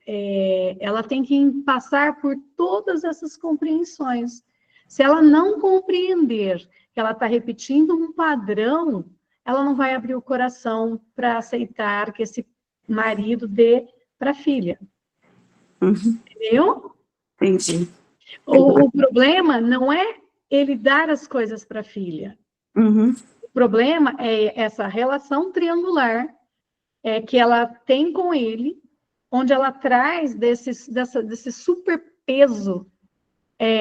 ela tem que passar por todas essas compreensões. Se ela não compreender que ela está repetindo um padrão, ela não vai abrir o coração para aceitar que esse marido dê para a filha.
Uhum.
Entendeu?
Entendi.
O problema não é ele dar as coisas para a filha.
Uhum.
O problema é essa relação triangular que ela tem com ele, onde ela traz desse super peso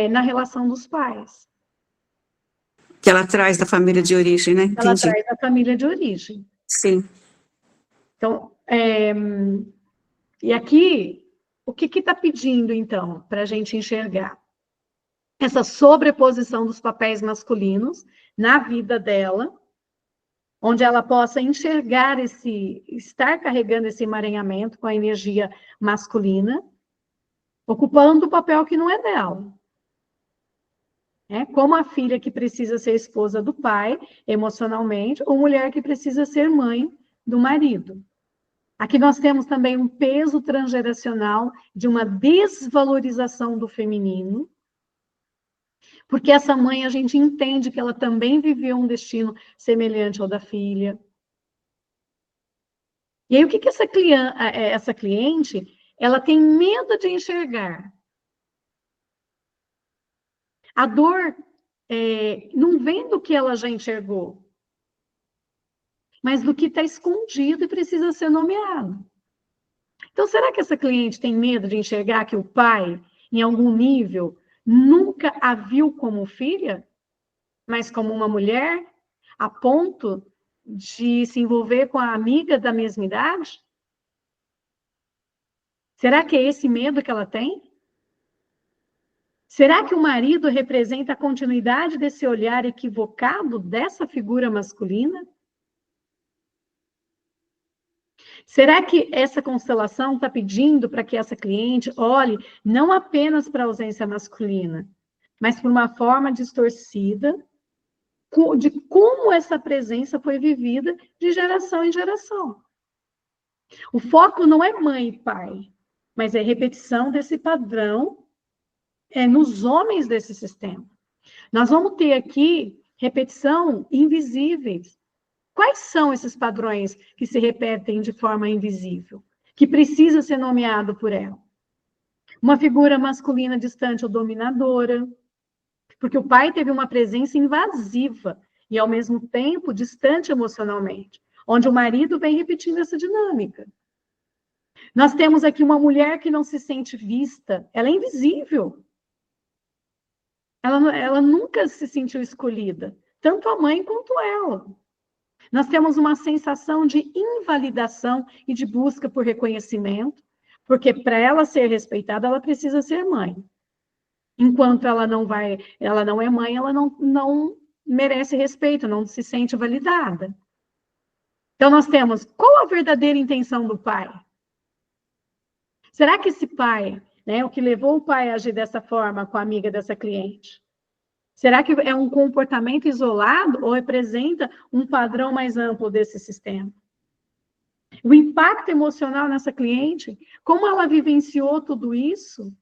na relação dos pais.
Que ela traz da família de origem, né?
Ela
Entendi.
traz da família de origem.
Sim.
Então, e aqui, O que está pedindo, então, para a gente enxergar? Essa sobreposição dos papéis masculinos na vida dela, onde ela possa enxergar estar carregando esse emaranhamento com a energia masculina, ocupando o papel que não é dela. Como a filha que precisa ser esposa do pai, emocionalmente, ou mulher que precisa ser mãe do marido. Aqui nós temos também um peso transgeracional de uma desvalorização do feminino, porque essa mãe, a gente entende que ela também viveu um destino semelhante ao da filha. E aí, o que essa cliente, ela tem medo de enxergar? A dor não vem do que ela já enxergou, mas do que está escondido e precisa ser nomeado. Então, será que essa cliente tem medo de enxergar que o pai, em algum nível, nunca a viu como filha, mas como uma mulher, a ponto de se envolver com a amiga da mesma idade? Será que é esse medo que ela tem? Será que o marido representa a continuidade desse olhar equivocado dessa figura masculina? Será que essa constelação está pedindo para que essa cliente olhe não apenas para a ausência masculina, mas por uma forma distorcida de como essa presença foi vivida de geração em geração? O foco não é mãe e pai, mas é repetição desse padrão nos homens desse sistema. Nós vamos ter aqui repetição invisíveis. Quais são esses padrões que se repetem de forma invisível, que precisa ser nomeado por ela? Uma figura masculina distante ou dominadora, porque o pai teve uma presença invasiva e, ao mesmo tempo, distante emocionalmente, onde o marido vem repetindo essa dinâmica. Nós temos aqui uma mulher que não se sente vista, ela é invisível. Ela nunca se sentiu escolhida, tanto a mãe quanto ela. Nós temos uma sensação de invalidação e de busca por reconhecimento, porque para ela ser respeitada, ela precisa ser mãe. Enquanto ela não é mãe, ela não merece respeito, não se sente validada. Então, nós temos, qual a verdadeira intenção do pai? Será que esse pai, o que levou o pai a agir dessa forma com a amiga dessa cliente, será que é um comportamento isolado ou representa um padrão mais amplo desse sistema? O impacto emocional nessa cliente, como ela vivenciou tudo isso?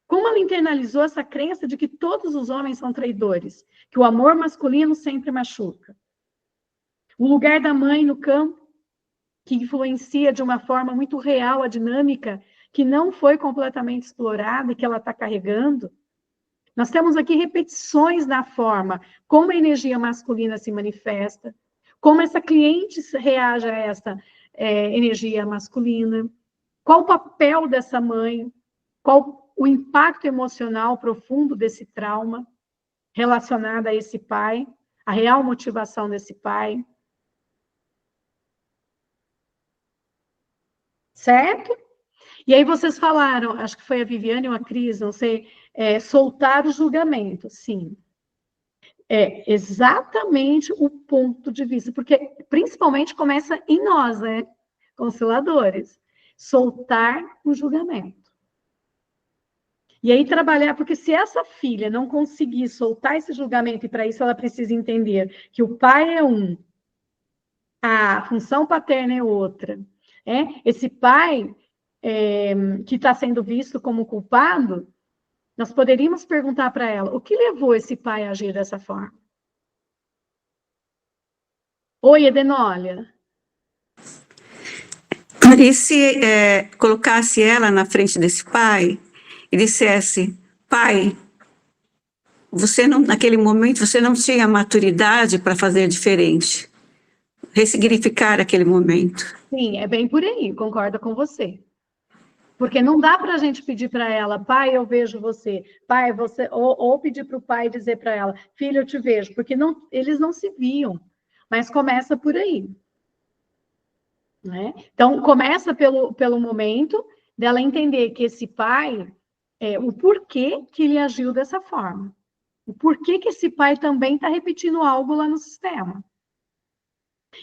Como ela internalizou essa crença de que todos os homens são traidores, que o amor masculino sempre machuca? O lugar da mãe no campo, que influencia de uma forma muito real a dinâmica que não foi completamente explorada e que ela está carregando. Nós temos aqui repetições na forma como a energia masculina se manifesta, como essa cliente reage a essa energia masculina, qual o papel dessa mãe, qual o impacto emocional profundo desse trauma relacionado a esse pai, a real motivação desse pai. Certo? E aí vocês falaram, acho que foi a Viviane ou a Cris, não sei, soltar o julgamento, sim. É exatamente o ponto de vista, porque principalmente começa em nós, né, consteladores, soltar o julgamento. E aí trabalhar, porque se essa filha não conseguir soltar esse julgamento, e para isso ela precisa entender que o pai é um, a função paterna é outra, esse pai que está sendo visto como culpado, nós poderíamos perguntar para ela, o que levou esse pai a agir dessa forma? Oi, Edenólia.
E se colocasse ela na frente desse pai e dissesse, pai, você não, naquele momento você não tinha maturidade para fazer diferente, ressignificar aquele momento.
Sim, é bem por aí, concordo com você. Porque não dá para a gente pedir para ela, pai, eu vejo você, pai, você, ou pedir para o pai dizer para ela, filha, eu te vejo, porque eles não se viam, mas começa por aí. Né? Então, começa pelo momento dela entender que esse pai, o porquê que ele agiu dessa forma. O porquê que esse pai também está repetindo algo lá no sistema.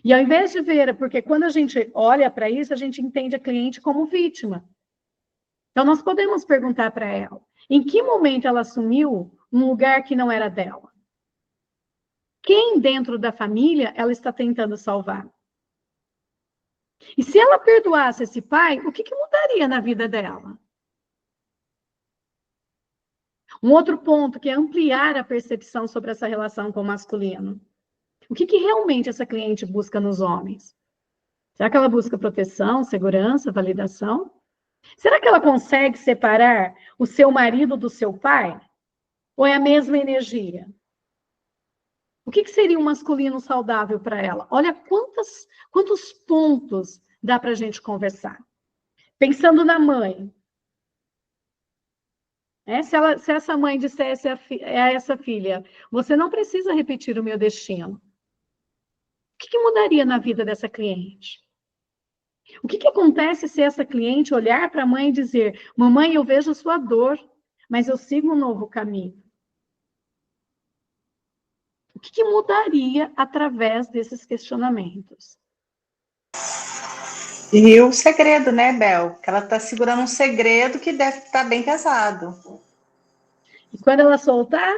E ao invés de ver, porque quando a gente olha para isso, a gente entende a cliente como vítima. Então, nós podemos perguntar para ela, em que momento ela assumiu um lugar que não era dela? Quem dentro da família ela está tentando salvar? E se ela perdoasse esse pai, o que mudaria na vida dela? Um outro ponto que é ampliar a percepção sobre essa relação com o masculino. O que realmente essa cliente busca nos homens? Será que ela busca proteção, segurança, validação? Será que ela consegue separar o seu marido do seu pai? Ou é a mesma energia? O que seria um masculino saudável para ela? Olha quantos pontos dá para a gente conversar. Pensando na mãe. Se essa mãe dissesse a essa filha, você não precisa repetir o meu destino. O que mudaria na vida dessa cliente? O que acontece se essa cliente olhar para a mãe e dizer, mamãe, eu vejo a sua dor, mas eu sigo um novo caminho? O que mudaria através desses questionamentos?
E o segredo, né, Bel? Que ela está segurando um segredo que deve estar bem pesado.
E quando ela soltar?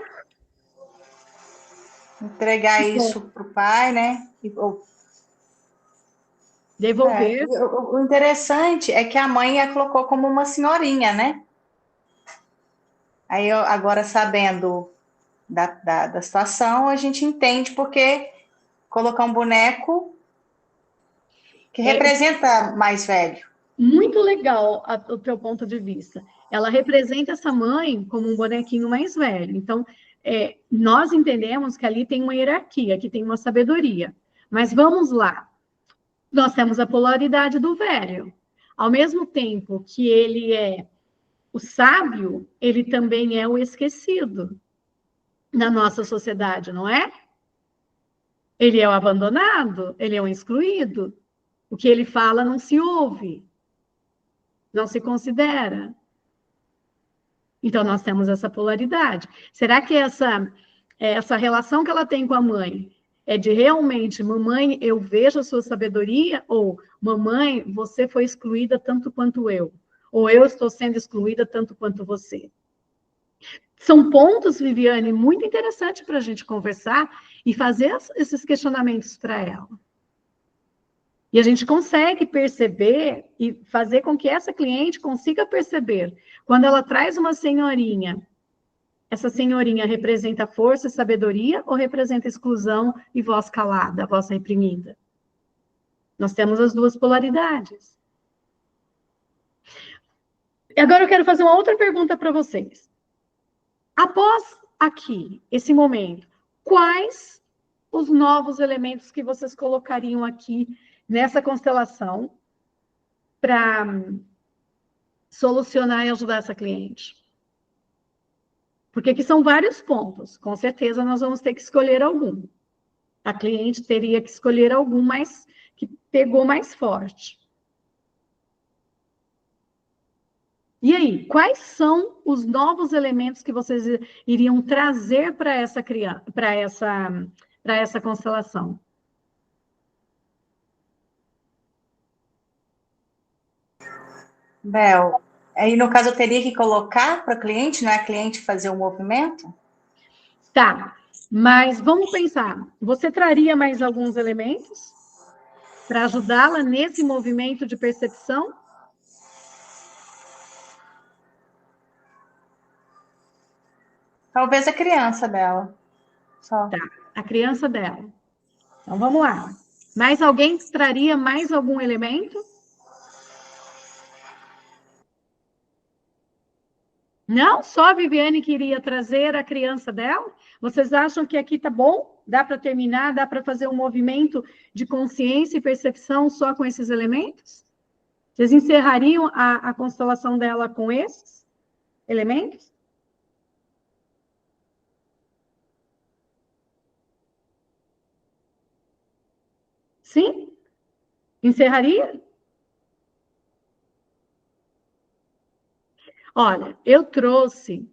Entregar isso para o pai, né?
Devolver.
O interessante é que a mãe a colocou como uma senhorinha, né? Aí, agora sabendo da situação, a gente entende porque colocar um boneco que representa mais velho.
Muito legal o teu ponto de vista. Ela representa essa mãe como um bonequinho mais velho. Então, nós entendemos que ali tem uma hierarquia, que tem uma sabedoria. Mas vamos lá. Nós temos a polaridade do velho. Ao mesmo tempo que ele é o sábio, ele também é o esquecido na nossa sociedade, não é? Ele é o abandonado, ele é o excluído. O que ele fala não se ouve, não se considera. Então, nós temos essa polaridade. Será que essa relação que ela tem com a mãe é de realmente, mamãe, eu vejo a sua sabedoria, ou mamãe, você foi excluída tanto quanto eu, ou eu estou sendo excluída tanto quanto você? São pontos, Viviane, muito interessantes para a gente conversar e fazer esses questionamentos para ela. E a gente consegue perceber e fazer com que essa cliente consiga perceber. Quando ela traz uma senhorinha, essa senhorinha representa força e sabedoria ou representa exclusão e voz calada, voz reprimida? Nós temos as duas polaridades. E agora eu quero fazer uma outra pergunta para vocês. Após aqui, esse momento, quais os novos elementos que vocês colocariam aqui nessa constelação para solucionar e ajudar essa cliente? Porque aqui são vários pontos. Com certeza nós vamos ter que escolher algum. A cliente teria que escolher algum mais que pegou mais forte. E aí, quais são os novos elementos que vocês iriam trazer para essa criança, para essa constelação?
Bel, aí no caso eu teria que colocar para a cliente, não é a cliente fazer o movimento?
Tá, mas vamos pensar. Você traria mais alguns elementos para ajudá-la nesse movimento de percepção?
Talvez a criança dela. Só.
Tá, a criança dela. Então vamos lá. Mais alguém traria mais algum elemento? Não, só a Viviane queria trazer a criança dela? Vocês acham que aqui tá bom? Dá para terminar? Dá para fazer um movimento de consciência e percepção só com esses elementos? Vocês encerrariam a constelação dela com esses elementos? Sim? Encerraria? Olha, eu trouxe,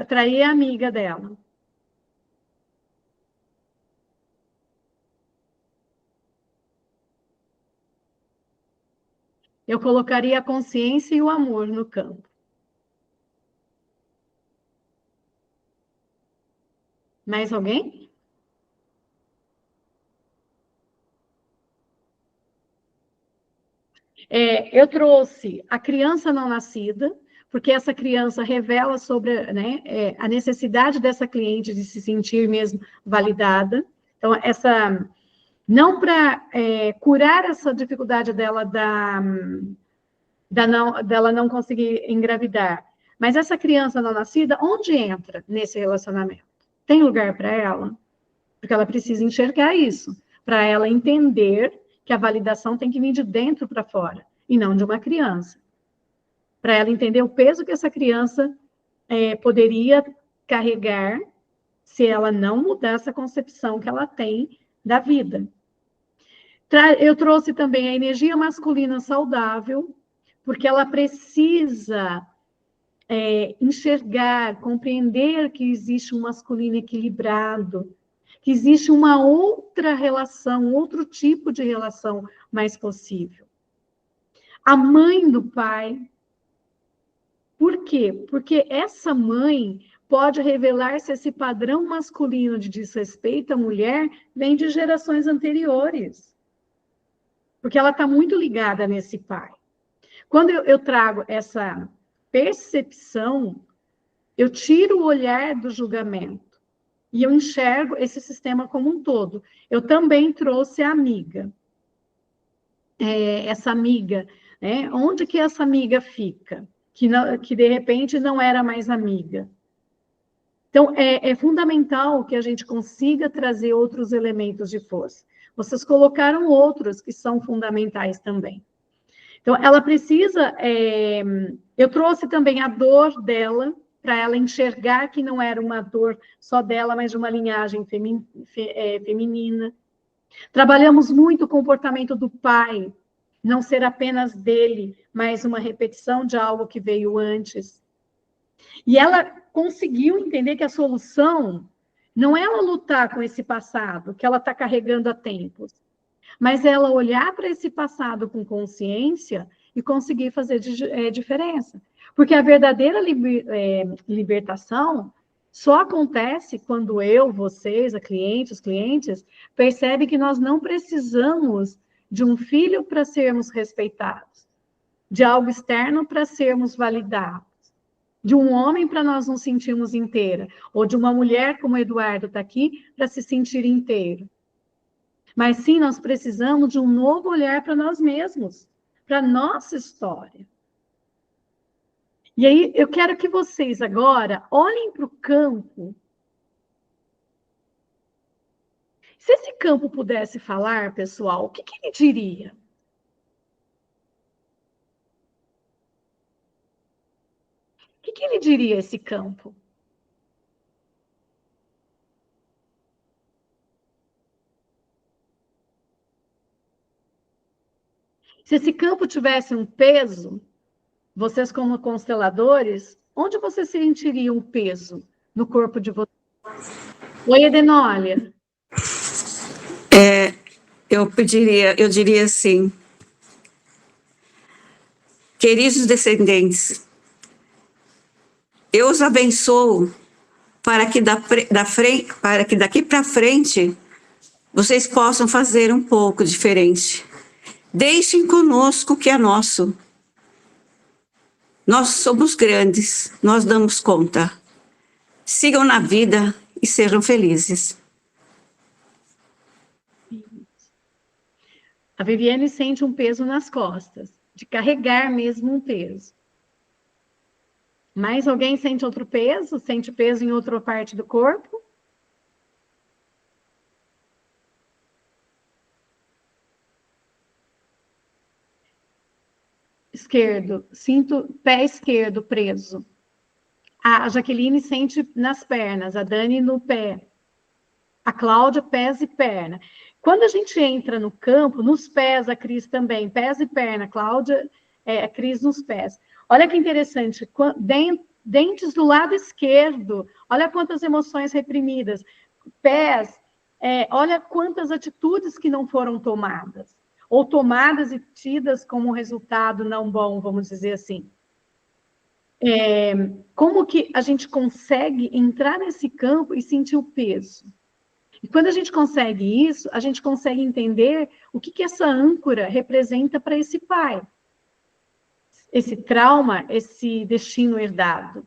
traí a amiga dela. Eu colocaria a consciência e o amor no campo. Mais alguém? Eu trouxe a criança não nascida, porque essa criança revela sobre, né, a necessidade dessa cliente de se sentir mesmo validada. Então, não para curar essa dificuldade dela dela não conseguir engravidar, mas essa criança não nascida, onde entra nesse relacionamento? Tem lugar para ela? Porque ela precisa enxergar isso, para ela entender que a validação tem que vir de dentro para fora, e não de uma criança. Para ela entender o peso que essa criança poderia carregar se ela não mudar essa concepção que ela tem da vida. Eu trouxe também a energia masculina saudável, porque ela precisa enxergar, compreender que existe um masculino equilibrado, que existe uma outra relação, outro tipo de relação mais possível. A mãe do pai. Por quê? Porque essa mãe pode revelar se esse padrão masculino de desrespeito à mulher vem de gerações anteriores. Porque ela está muito ligada nesse pai. Quando eu trago essa percepção, eu tiro o olhar do julgamento e eu enxergo esse sistema como um todo. Eu também trouxe a amiga. Essa amiga, né? Onde que essa amiga fica? Que de repente não era mais amiga. Então, é fundamental que a gente consiga trazer outros elementos de força. Vocês colocaram outros que são fundamentais também. Então, ela precisa... eu trouxe também a dor dela, para ela enxergar que não era uma dor só dela, mas de uma linhagem feminina. Trabalhamos muito o comportamento do pai, não ser apenas dele, mas uma repetição de algo que veio antes. E ela conseguiu entender que a solução não é ela lutar com esse passado, que ela está carregando há tempos, mas ela olhar para esse passado com consciência e conseguir fazer diferença. Porque a verdadeira libertação só acontece quando vocês, os clientes, percebem que nós não precisamos de um filho para sermos respeitados, de algo externo para sermos validados, de um homem para nós nos sentirmos inteira, ou de uma mulher como o Eduardo está aqui para se sentir inteiro. Mas sim, nós precisamos de um novo olhar para nós mesmos, para a nossa história. E aí, eu quero que vocês agora olhem para o campo. Se esse campo pudesse falar, pessoal, o que ele diria? O que ele diria, esse campo? Se esse campo tivesse um peso, vocês como consteladores, onde vocês sentiriam o peso no corpo de vocês? Oi, Edenólia.
Eu diria assim, queridos descendentes, eu os abençoo para que daqui para frente vocês possam fazer um pouco diferente. Deixem conosco o que é nosso. Nós somos grandes, nós damos conta. Sigam na vida e sejam felizes.
A Viviane sente um peso nas costas, de carregar mesmo um peso. Mais alguém sente outro peso? Sente peso em outra parte do corpo? Esquerdo, sinto pé esquerdo preso. A Jaqueline sente nas pernas, a Dani no pé. A Cláudia, pés e perna. Quando a gente entra no campo, nos pés, a Cris também, pés e perna. Cláudia a crise nos pés. Olha que interessante, dentes do lado esquerdo, olha quantas emoções reprimidas. Pés, olha quantas atitudes que não foram tomadas, ou tomadas e tidas como resultado não bom, vamos dizer assim. Como que a gente consegue entrar nesse campo e sentir o peso? E quando a gente consegue isso, a gente consegue entender o que essa âncora representa para esse pai. Esse trauma, esse destino herdado.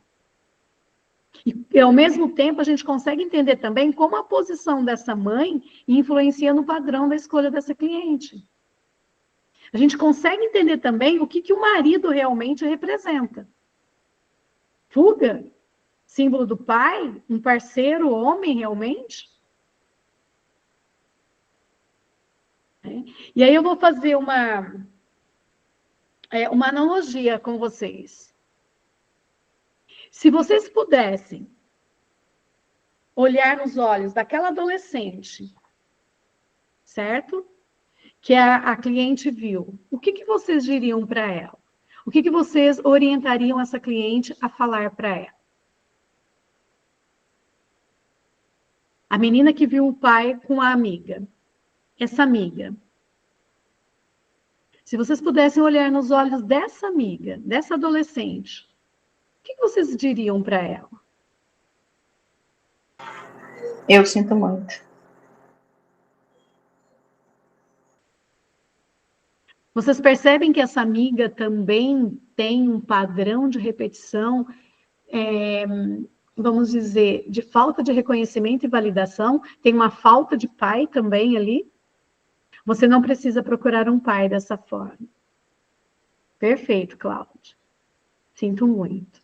E, ao mesmo tempo, a gente consegue entender também como a posição dessa mãe influencia no padrão da escolha dessa cliente. A gente consegue entender também o que o marido realmente representa. Fuga, símbolo do pai, um parceiro homem realmente. E aí eu vou fazer uma analogia com vocês. Se vocês pudessem olhar nos olhos daquela adolescente, certo? Que a cliente viu, o que vocês diriam para ela? O que vocês orientariam essa cliente a falar para ela? A menina que viu o pai com a amiga. Essa amiga. Se vocês pudessem olhar nos olhos dessa amiga, dessa adolescente, o que vocês diriam para ela?
Eu sinto muito.
Vocês percebem que essa amiga também tem um padrão de repetição, vamos dizer, de falta de reconhecimento e validação? Tem uma falta de pai também ali? Você não precisa procurar um pai dessa forma. Perfeito, Cláudia. Sinto muito.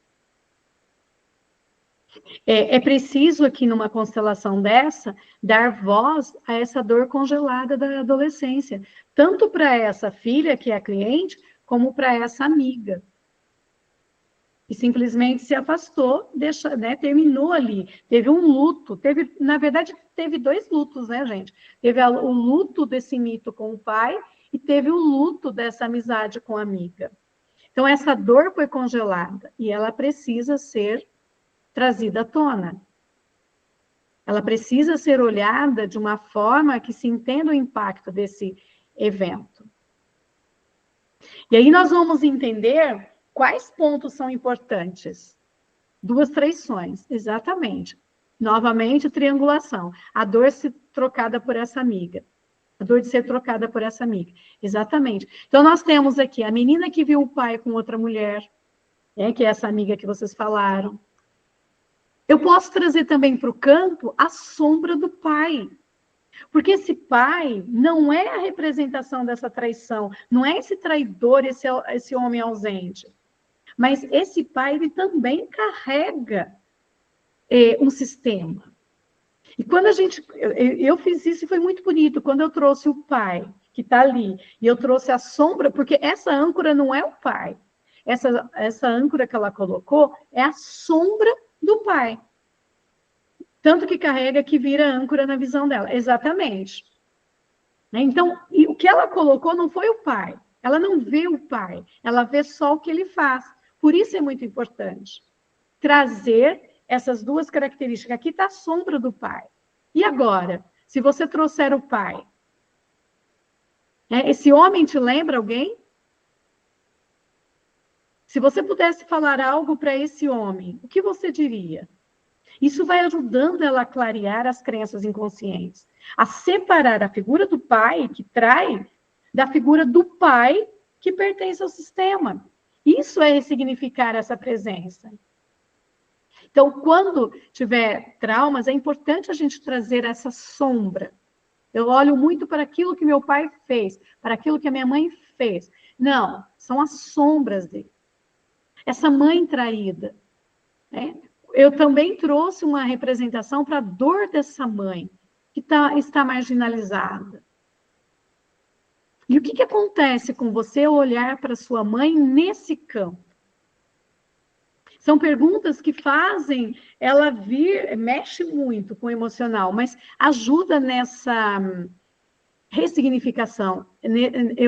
É preciso aqui, numa constelação dessa, dar voz a essa dor congelada da adolescência, tanto para essa filha, que é a cliente, como para essa amiga. E simplesmente se afastou, terminou ali. Teve um luto, na verdade, teve 2 lutos, né, gente? Teve o luto desse mito com o pai e teve o luto dessa amizade com a amiga. Então, essa dor foi congelada e ela precisa ser trazida à tona. Ela precisa ser olhada de uma forma que se entenda o impacto desse evento. E aí nós vamos entender quais pontos são importantes. 2 traições, exatamente. Novamente, triangulação. A dor se trocada por essa amiga. A dor de ser trocada por essa amiga. Exatamente. Então, nós temos aqui a menina que viu o pai com outra mulher, que é essa amiga que vocês falaram. Eu posso trazer também para o campo a sombra do pai. Porque esse pai não é a representação dessa traição, não é esse traidor, esse homem ausente. Mas esse pai, ele também carrega um sistema. E quando eu fiz isso e foi muito bonito, quando eu trouxe o pai, que está ali, e eu trouxe a sombra, porque essa âncora não é o pai. Essa âncora que ela colocou é a sombra do pai. Tanto que carrega que vira âncora na visão dela. Exatamente. Então, o que ela colocou não foi o pai. Ela não vê o pai. Ela vê só o que ele faz. Por isso é muito importante trazer essas 2 características. Aqui está a sombra do pai. E agora, se você trouxer o pai, esse homem te lembra alguém? Se você pudesse falar algo para esse homem, o que você diria? Isso vai ajudando ela a clarear as crenças inconscientes, a separar a figura do pai, que trai, da figura do pai, que pertence ao sistema. Isso é ressignificar essa presença. Então, quando tiver traumas, é importante a gente trazer essa sombra. Eu olho muito para aquilo que meu pai fez, para aquilo que a minha mãe fez. Não, são as sombras dele. Essa mãe traída, eu também trouxe uma representação para a dor dessa mãe, que está marginalizada. E o que acontece com você ao olhar para sua mãe nesse campo? São perguntas que fazem ela mexe muito com o emocional, mas ajuda nessa ressignificação,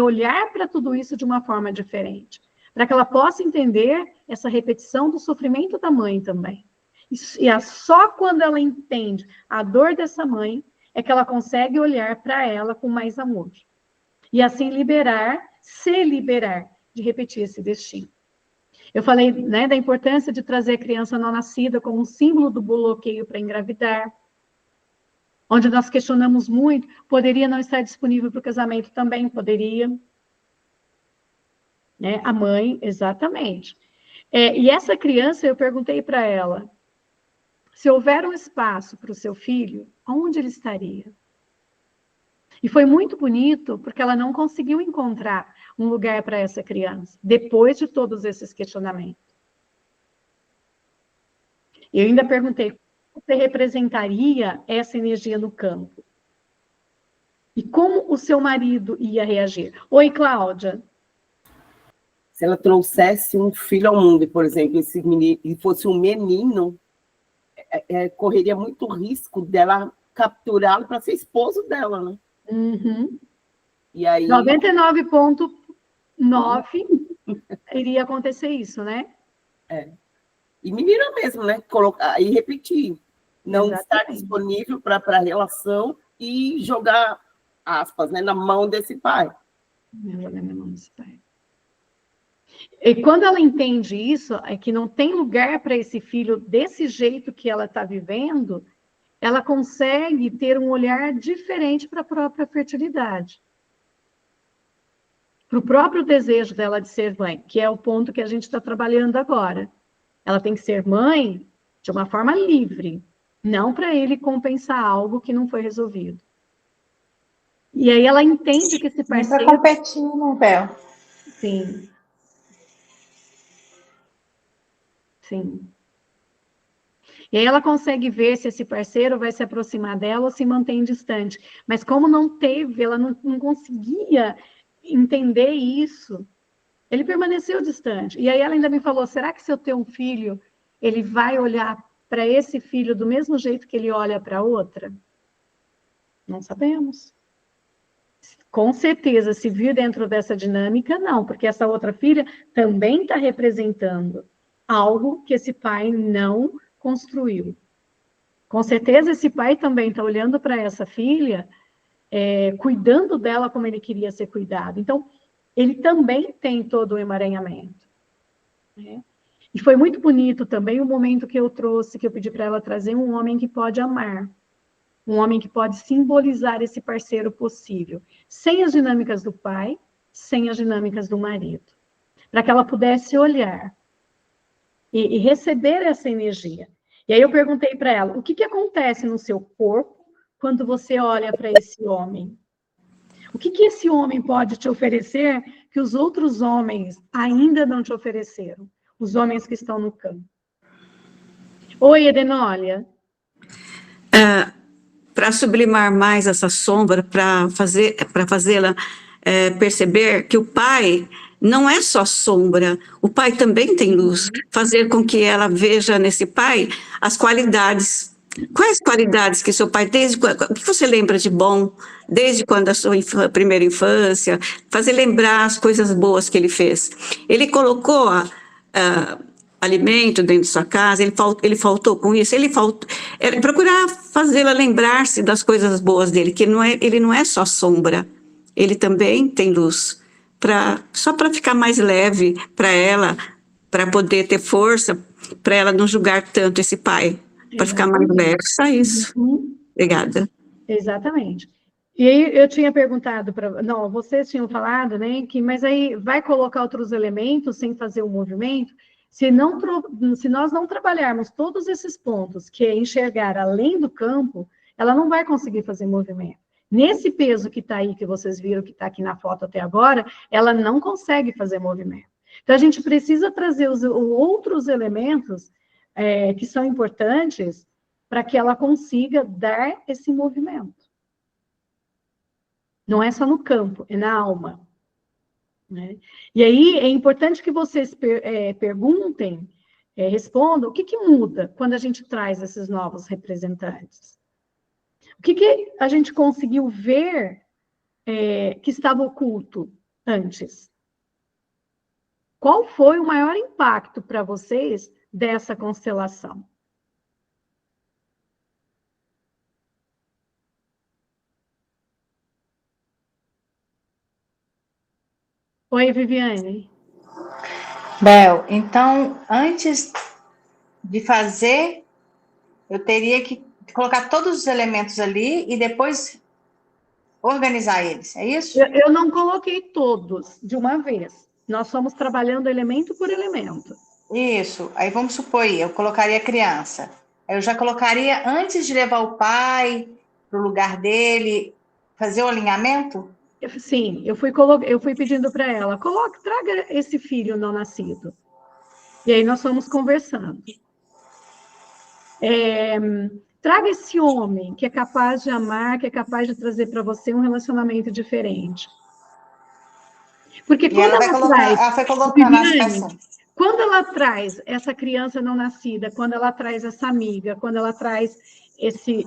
olhar para tudo isso de uma forma diferente. para que ela possa entender essa repetição do sofrimento da mãe também. E é só quando ela entende a dor dessa mãe é que ela consegue olhar para ela com mais amor. E assim se liberar de repetir esse destino. Eu falei, né, da importância de trazer a criança não nascida como um símbolo do bloqueio para engravidar, onde nós questionamos muito, poderia não estar disponível para o casamento também, poderia. Né? A mãe, exatamente. E essa criança, eu perguntei para ela, se houver um espaço para o seu filho, onde ele estaria? E foi muito bonito, porque ela não conseguiu encontrar um lugar para essa criança, depois de todos esses questionamentos. Eu ainda perguntei, como você representaria essa energia no campo? E como o seu marido ia reagir? Oi, Cláudia.
Se ela trouxesse um filho ao mundo, por exemplo, esse menino, e fosse um menino, correria muito risco dela capturá-lo para ser esposo dela, né?
Uhum.
E aí
99,9 iria acontecer isso, né?
E menina mesmo, né? Colocar e repetir. Não
Exatamente.
estar disponível para a relação e jogar, aspas, né, na mão desse pai.
E quando ela entende isso, é que não tem lugar para esse filho desse jeito que ela está vivendo, ela consegue ter um olhar diferente para a própria fertilidade. Para o próprio desejo dela de ser mãe, que é o ponto que a gente está trabalhando agora. Ela tem que ser mãe de uma forma livre, não para ele compensar algo que não foi resolvido. E aí ela entende que esse parceiro...
Não para competir, né, Bel?
Sim. Sim. E aí ela consegue ver se esse parceiro vai se aproximar dela ou se mantém distante. Mas como não teve, ela não conseguia entender isso, ele permaneceu distante. E aí ela ainda me falou, será que se eu ter um filho, ele vai olhar para esse filho do mesmo jeito que ele olha para outra? Não sabemos. Com certeza, se vir dentro dessa dinâmica, não, porque essa outra filha também está representando algo que esse pai não construiu. Com certeza, esse pai também está olhando para essa filha, cuidando dela como ele queria ser cuidado. Então, ele também tem todo o emaranhamento. Né? E foi muito bonito também o momento que eu trouxe, que eu pedi para ela trazer um homem que pode amar. Um homem que pode simbolizar esse parceiro possível, sem as dinâmicas do pai, sem as dinâmicas do marido. Para que ela pudesse olhar e receber essa energia. E aí eu perguntei para ela, o que acontece no seu corpo quando você olha para esse homem? O que esse homem pode te oferecer que os outros homens ainda não te ofereceram? Os homens que estão no campo. Oi, Edenólia.
Para sublimar mais essa sombra, para fazê-la perceber que o pai não é só sombra, o pai também tem luz. Fazer com que ela veja nesse pai as qualidades. Quais qualidades que seu pai, o que você lembra de bom, desde quando a sua primeira infância, fazer lembrar as coisas boas que ele fez. Ele colocou alimento dentro de sua casa, ele faltou com isso, procurar fazê-la lembrar-se das coisas boas dele, que ele não é só sombra, ele também tem luz, só para ficar mais leve para ela, para poder ter força, para ela não julgar tanto esse pai, para ficar mais leve, só isso. Obrigada.
Exatamente. E aí eu tinha perguntado para... Não, vocês tinham falado, né, mas aí vai colocar outros elementos sem fazer o movimento. Se nós não trabalharmos todos esses pontos, que é enxergar além do campo, ela não vai conseguir fazer movimento. Nesse peso que está aí, que vocês viram que está aqui na foto até agora, ela não consegue fazer movimento. Então, a gente precisa trazer os outros elementos que são importantes para que ela consiga dar esse movimento. Não é só no campo, é na alma. Né? E aí é importante que vocês perguntem, respondam, o que muda quando a gente traz esses novos representantes? O que a gente conseguiu ver que estava oculto antes? Qual foi o maior impacto para vocês dessa constelação? Oi, Viviane.
Bel, então, antes de fazer, eu teria que colocar todos os elementos ali e depois organizar eles, é isso?
Eu não coloquei todos de uma vez. Nós fomos trabalhando elemento por elemento.
Isso. Aí vamos supor, eu colocaria a criança. Eu já colocaria antes de levar o pai para o lugar dele, fazer o alinhamento?
Sim, eu fui pedindo para ela, traga esse filho não nascido. E aí nós fomos conversando. Traga esse homem que é capaz de amar, que é capaz de trazer para você um relacionamento diferente. Porque quando
ela foi colocando as peças.
Quando ela traz essa criança não nascida, quando ela traz essa amiga, quando ela traz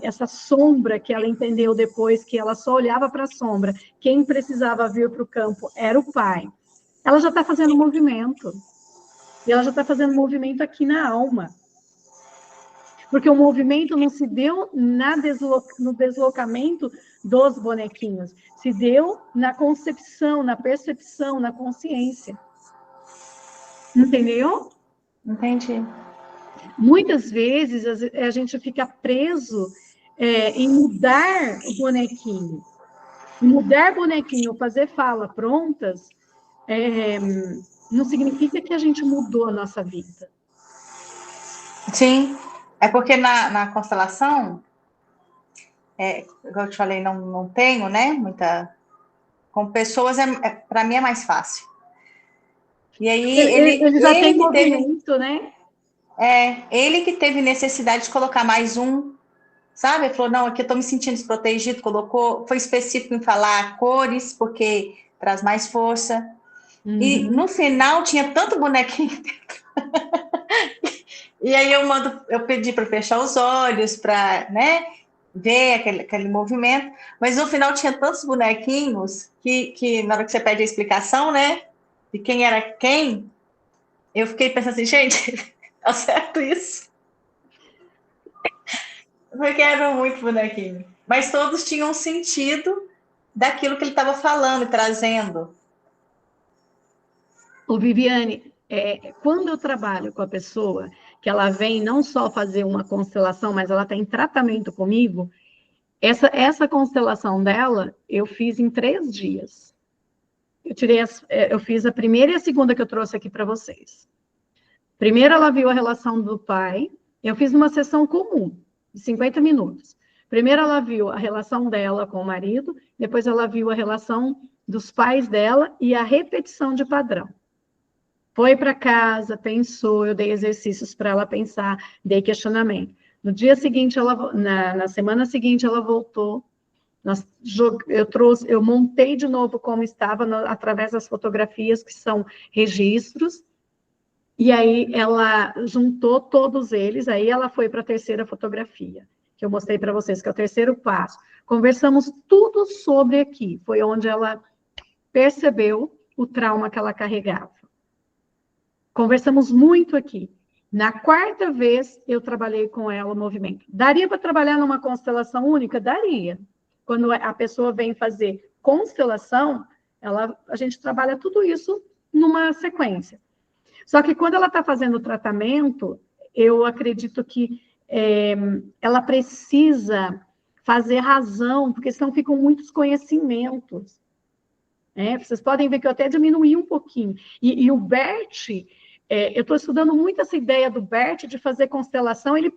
essa sombra que ela entendeu depois, que ela só olhava para a sombra, quem precisava vir para o campo era o pai. Ela já está fazendo movimento. E ela já está fazendo movimento aqui na alma. Porque o movimento não se deu no deslocamento dos bonequinhos, se deu na concepção, na percepção, na consciência. Entendeu?
Entendi.
Muitas vezes a gente fica preso em mudar o bonequinho. Mudar bonequinho, fazer fala prontas, não significa que a gente mudou a nossa vida.
Sim, é porque na constelação, igual eu te falei, não tenho, né? Com pessoas, para mim é mais fácil. E aí
ele já tem movimento, né?
Ele que teve necessidade de colocar mais um, sabe? Ele falou, não, aqui eu estou me sentindo desprotegido, foi específico em falar cores, porque traz mais força. Uhum. E no final tinha tanto bonequinho dentro. E aí eu pedi para fechar os olhos, para, né, ver aquele movimento, mas no final tinha tantos bonequinhos que na hora que você pede a explicação, né, de quem era quem, eu fiquei pensando assim, gente, tá certo isso? Porque eram muitos bonequinhos. Mas todos tinham sentido daquilo que ele estava falando e trazendo.
Ô, Viviane, quando eu trabalho com a pessoa, que ela vem não só fazer uma constelação, mas ela está em tratamento comigo, essa constelação dela, eu fiz em 3 dias. Eu fiz a primeira e a segunda que eu trouxe aqui para vocês. Primeiro, ela viu a relação do pai. Eu fiz uma sessão comum, de 50 minutos. Primeiro, ela viu a relação dela com o marido. Depois, ela viu a relação dos pais dela e a repetição de padrão. Foi para casa, pensou, eu dei exercícios para ela pensar, dei questionamento. No dia seguinte, na semana seguinte, ela voltou. Eu montei de novo como estava através das fotografias, que são registros, e aí ela juntou todos eles, aí ela foi para a terceira fotografia, que eu mostrei para vocês, que é o terceiro passo. Conversamos tudo sobre aqui, foi onde ela percebeu o trauma que ela carregava. Conversamos muito aqui. Na 4ª vez, eu trabalhei com ela o movimento. Daria para trabalhar numa constelação única? Daria. Quando a pessoa vem fazer constelação, a gente trabalha tudo isso numa sequência. Só que quando ela está fazendo o tratamento, eu acredito que ela precisa fazer razão, porque senão ficam muitos conhecimentos. Vocês podem ver que eu até diminuí um pouquinho. E o Bert, eu estou estudando muito essa ideia do Bert de fazer constelação, ele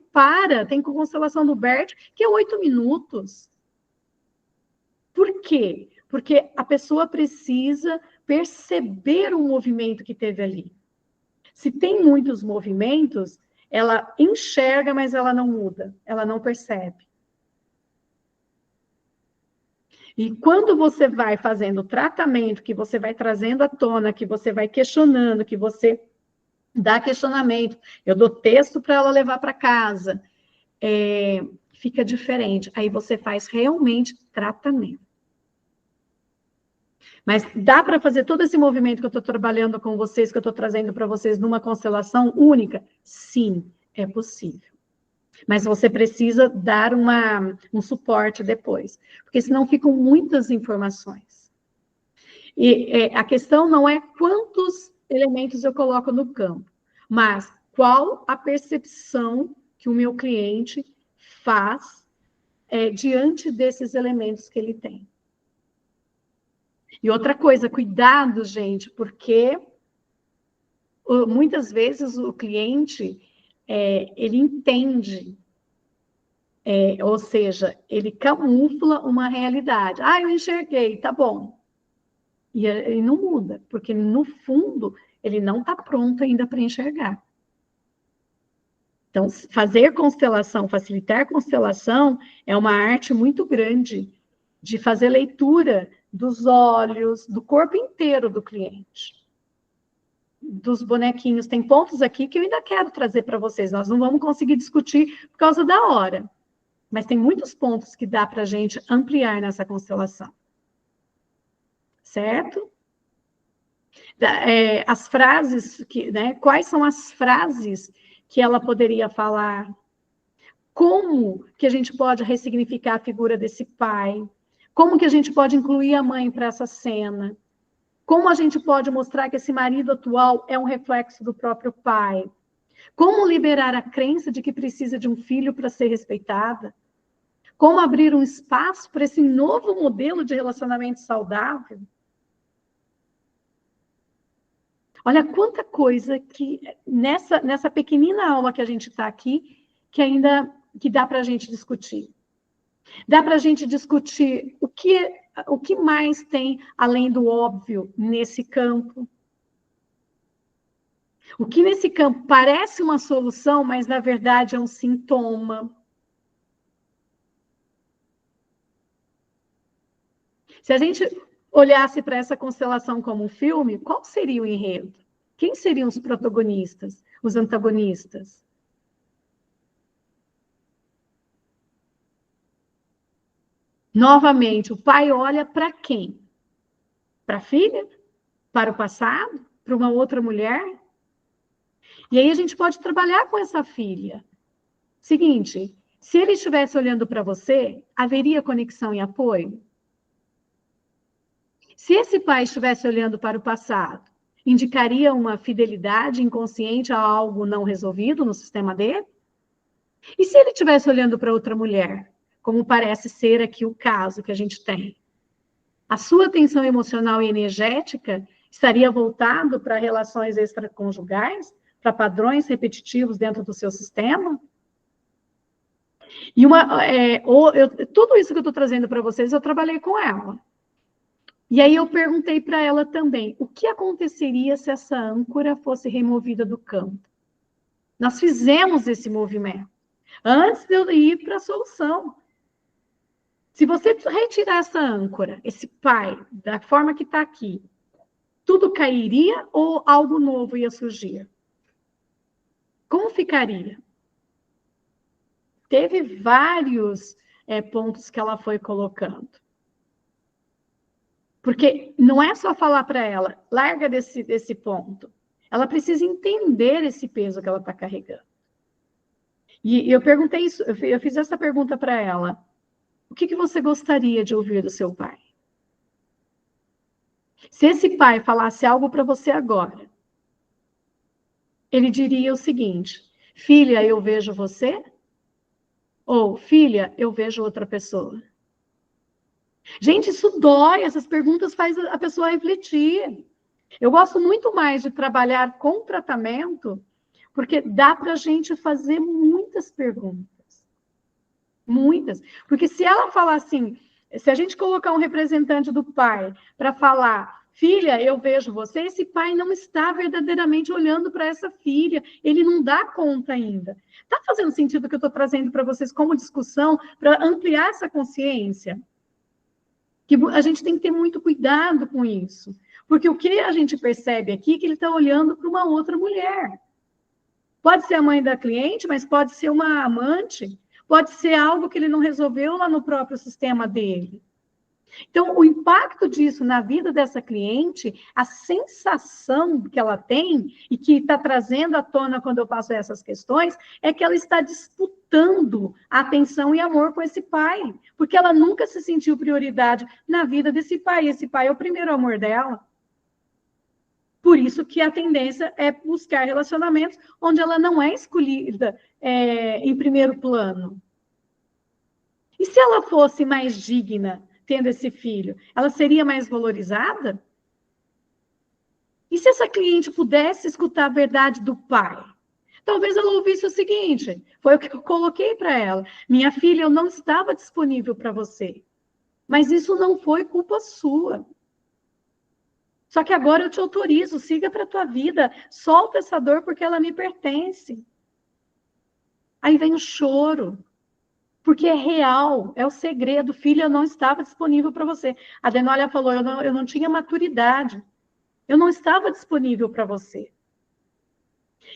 tem constelação do Bert, que é 8 minutos. Por quê? Porque a pessoa precisa perceber o movimento que teve ali. Se tem muitos movimentos, ela enxerga, mas ela não muda, ela não percebe. E quando você vai fazendo o tratamento, que você vai trazendo à tona, que você vai questionando, que você dá questionamento, eu dou texto para ela levar para casa, fica diferente. Aí você faz realmente tratamento. Mas dá para fazer todo esse movimento que eu estou trabalhando com vocês, que eu estou trazendo para vocês numa constelação única? Sim, é possível. Mas você precisa dar um suporte depois, porque senão ficam muitas informações. E a questão não é quantos elementos eu coloco no campo, mas qual a percepção que o meu cliente faz diante desses elementos que ele tem. E outra coisa, cuidado, gente, porque muitas vezes o cliente, ele entende, ou seja, ele camufla uma realidade. Ah, eu enxerguei, tá bom. E ele não muda, porque no fundo ele não está pronto ainda para enxergar. Então, fazer constelação, facilitar constelação, é uma arte muito grande de fazer leitura dos olhos, do corpo inteiro do cliente. Dos bonequinhos. Tem pontos aqui que eu ainda quero trazer para vocês. Nós não vamos conseguir discutir por causa da hora. Mas tem muitos pontos que dá para a gente ampliar nessa constelação. Certo? As frases, quais são as frases que ela poderia falar? Como que a gente pode ressignificar a figura desse pai? Como que a gente pode incluir a mãe para essa cena? Como a gente pode mostrar que esse marido atual é um reflexo do próprio pai? Como liberar a crença de que precisa de um filho para ser respeitada? Como abrir um espaço para esse novo modelo de relacionamento saudável? Olha quanta coisa que nessa pequenina aula que a gente está aqui, que dá para a gente discutir. Dá para a gente discutir o que mais tem além do óbvio nesse campo. O que nesse campo parece uma solução, mas na verdade é um sintoma. Se a gente olhasse para essa constelação como um filme, qual seria o enredo? Quem seriam os protagonistas, os antagonistas? Novamente, o pai olha para quem? Para a filha? Para o passado? Para uma outra mulher? E aí a gente pode trabalhar com essa filha. Seguinte, se ele estivesse olhando para você, haveria conexão e apoio? Se esse pai estivesse olhando para o passado, indicaria uma fidelidade inconsciente a algo não resolvido no sistema dele? E se ele estivesse olhando para outra mulher, como parece ser aqui o caso que a gente tem? A sua atenção emocional e energética estaria voltado para relações extraconjugais, para padrões repetitivos dentro do seu sistema? E tudo isso que eu estou trazendo para vocês, eu trabalhei com ela. E aí eu perguntei para ela também, o que aconteceria se essa âncora fosse removida do campo? Nós fizemos esse movimento, antes de eu ir para a solução. Se você retirar essa âncora, esse pai, da forma que está aqui, tudo cairia ou algo novo ia surgir? Como ficaria? Teve vários pontos que ela foi colocando. Porque não é só falar para ela, larga desse ponto. Ela precisa entender esse peso que ela está carregando. E eu perguntei isso, eu fiz essa pergunta para ela. O que você gostaria de ouvir do seu pai? Se esse pai falasse algo para você agora, ele diria o seguinte: filha, eu vejo você? Ou, filha, eu vejo outra pessoa? Gente, isso dói, essas perguntas fazem a pessoa refletir. Eu gosto muito mais de trabalhar com tratamento, porque dá para a gente fazer muitas perguntas. Muitas. Porque se ela falar assim, se a gente colocar um representante do pai para falar, filha, eu vejo você, esse pai não está verdadeiramente olhando para essa filha, ele não dá conta ainda. Está fazendo sentido o que eu estou trazendo para vocês como discussão, para ampliar essa consciência? Que a gente tem que ter muito cuidado com isso. Porque o que a gente percebe aqui é que ele está olhando para uma outra mulher. Pode ser a mãe da cliente, mas pode ser uma amante, pode ser algo que ele não resolveu lá no próprio sistema dele. Então, o impacto disso na vida dessa cliente, a sensação que ela tem, e que está trazendo à tona quando eu passo essas questões, é que ela está disputando atenção e amor com esse pai, porque ela nunca se sentiu prioridade na vida desse pai. Esse pai é o primeiro amor dela. Por isso que a tendência é buscar relacionamentos onde ela não é escolhida em primeiro plano. E se ela fosse mais digna tendo esse filho, ela seria mais valorizada? E se essa cliente pudesse escutar a verdade do pai? Talvez ela ouvisse o seguinte, foi o que eu coloquei para ela. Minha filha, eu não estava disponível para você. Mas isso não foi culpa sua. Só que agora eu te autorizo, siga para a tua vida, solta essa dor porque ela me pertence. Aí vem o choro. Porque é real, é o segredo. Filha, eu não estava disponível para você. A Denólia falou, eu não tinha maturidade. Eu não estava disponível para você.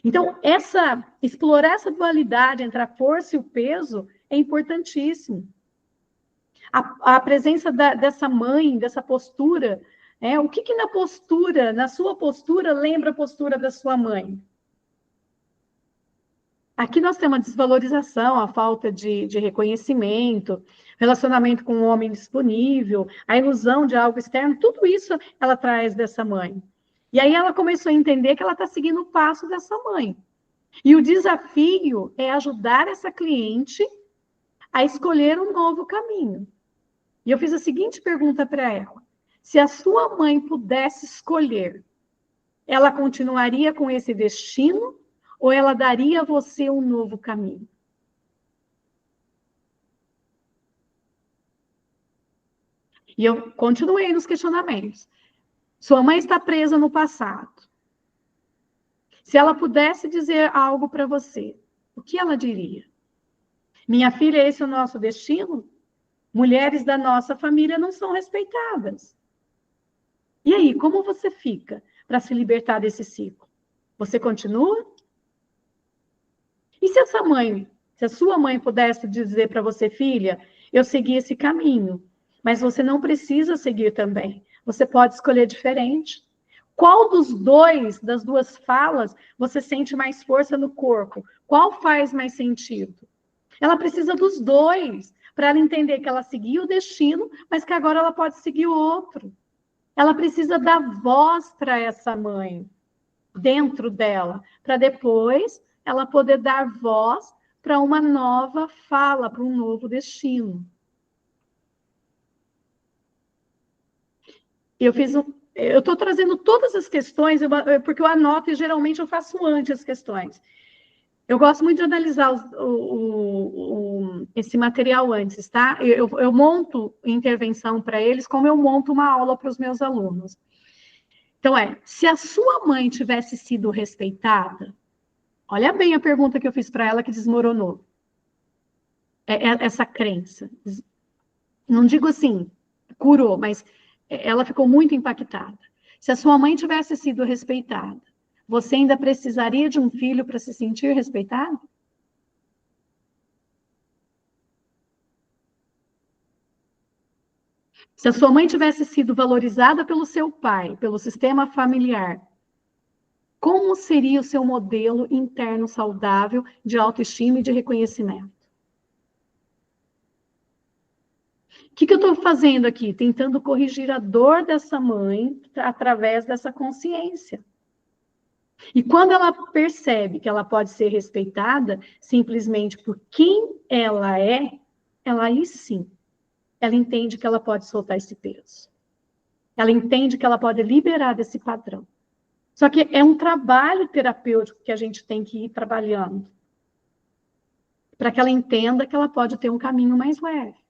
Então, explorar essa dualidade entre a força e o peso é importantíssimo. A presença dessa mãe, dessa postura, o que na sua postura, lembra a postura da sua mãe? Aqui nós temos a desvalorização, a falta de reconhecimento, relacionamento com um homem disponível, a ilusão de algo externo, tudo isso ela traz dessa mãe. E aí ela começou a entender que ela está seguindo o passo dessa mãe. E o desafio é ajudar essa cliente a escolher um novo caminho. E eu fiz a seguinte pergunta para ela: se a sua mãe pudesse escolher, ela continuaria com esse destino? Ou ela daria a você um novo caminho? E eu continuei nos questionamentos. Sua mãe está presa no passado. Se ela pudesse dizer algo para você, o que ela diria? Minha filha, esse é o nosso destino? Mulheres da nossa família não são respeitadas. E aí, como você fica para se libertar desse ciclo? Você continua? E se a sua mãe pudesse dizer para você, filha, eu segui esse caminho, mas você não precisa seguir também. Você pode escolher diferente. Qual das duas falas, você sente mais força no corpo? Qual faz mais sentido? Ela precisa dos dois, para ela entender que ela seguiu o destino, mas que agora ela pode seguir o outro. Ela precisa dar voz para essa mãe, dentro dela, para depois ela poder dar voz para uma nova fala, para um novo destino. Eu estou trazendo todas as questões, porque eu anoto e geralmente eu faço antes as questões. Eu gosto muito de analisar esse material antes, tá? Eu monto intervenção para eles como eu monto uma aula para os meus alunos. Então, se a sua mãe tivesse sido respeitada, olha bem a pergunta que eu fiz para ela que desmoronou. Essa crença. Não digo assim, curou, mas ela ficou muito impactada. Se a sua mãe tivesse sido respeitada, você ainda precisaria de um filho para se sentir respeitado? Se a sua mãe tivesse sido valorizada pelo seu pai, pelo sistema familiar, como seria o seu modelo interno saudável de autoestima e de reconhecimento? O que eu estou fazendo aqui? Tentando corrigir a dor dessa mãe através dessa consciência. E quando ela percebe que ela pode ser respeitada simplesmente por quem ela é, ela aí sim, ela entende que ela pode soltar esse peso. Ela entende que ela pode liberar desse padrão. Só que é um trabalho terapêutico que a gente tem que ir trabalhando. Para que ela entenda que ela pode ter um caminho mais leve.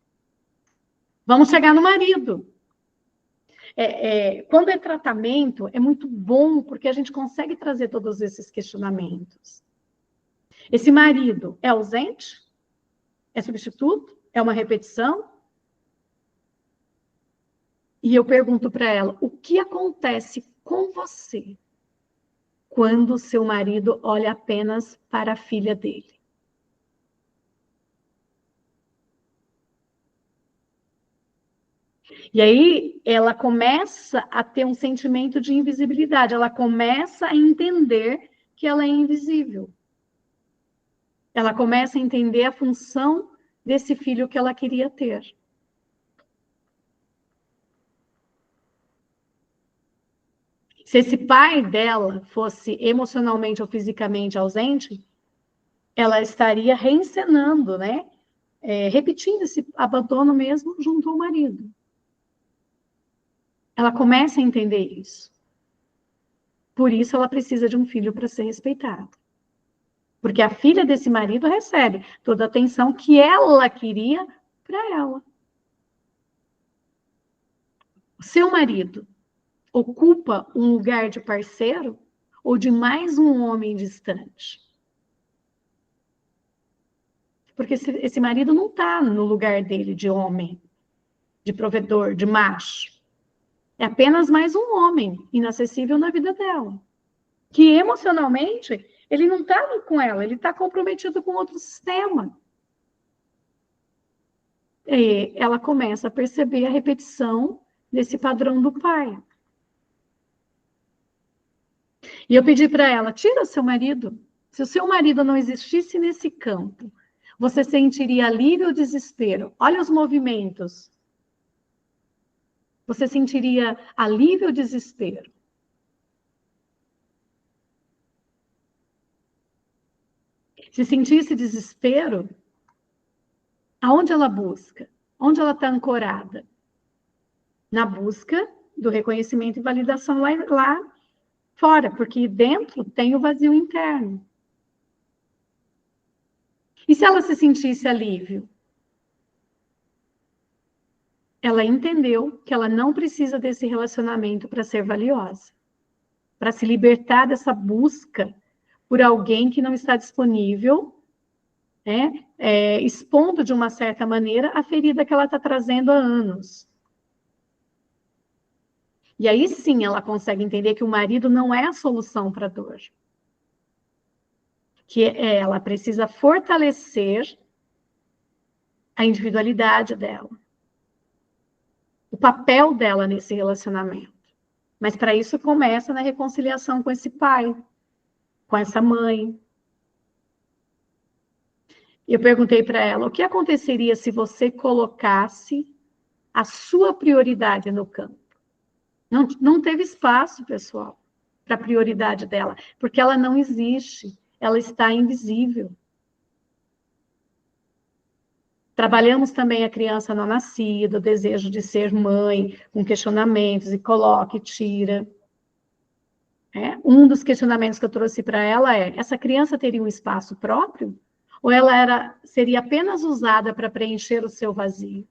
Vamos chegar no marido. Quando é tratamento, é muito bom, porque a gente consegue trazer todos esses questionamentos. Esse marido é ausente? É substituto? É uma repetição? E eu pergunto para ela, o que acontece com você quando o seu marido olha apenas para a filha dele? E aí ela começa a ter um sentimento de invisibilidade, ela começa a entender que ela é invisível. Ela começa a entender a função desse filho que ela queria ter. Se esse pai dela fosse emocionalmente ou fisicamente ausente, ela estaria reencenando, né? Repetindo esse abandono mesmo junto ao marido. Ela começa a entender isso. Por isso ela precisa de um filho para ser respeitada. Porque a filha desse marido recebe toda a atenção que ela queria para ela. O seu marido ocupa um lugar de parceiro ou de mais um homem distante? Porque esse marido não está no lugar dele de homem, de provedor, de macho. É apenas mais um homem inacessível na vida dela. Que emocionalmente, ele não está com ela, ele está comprometido com outro sistema. E ela começa a perceber a repetição desse padrão do pai. E eu pedi para ela, tira o seu marido. Se o seu marido não existisse nesse campo, você sentiria alívio ou desespero? Olha os movimentos. Você sentiria alívio ou desespero? Se sentisse desespero, aonde ela busca? Onde ela está ancorada? Na busca do reconhecimento e validação lá fora, porque dentro tem o vazio interno. E se ela se sentisse alívio? Ela entendeu que ela não precisa desse relacionamento para ser valiosa, para se libertar dessa busca por alguém que não está disponível, né? Expondo de uma certa maneira a ferida que ela está trazendo há anos. E aí sim ela consegue entender que o marido não é a solução para a dor. Que ela precisa fortalecer a individualidade dela. O papel dela nesse relacionamento. Mas para isso começa na reconciliação com esse pai, com essa mãe. Eu perguntei para ela, o que aconteceria se você colocasse a sua prioridade no campo? Não teve espaço, pessoal, para a prioridade dela, porque ela não existe, ela está invisível. Trabalhamos também a criança não nascida, o desejo de ser mãe, com questionamentos, e coloca e tira. Um dos questionamentos que eu trouxe para ela é, essa criança teria um espaço próprio? Ou ela seria apenas usada para preencher o seu vazio?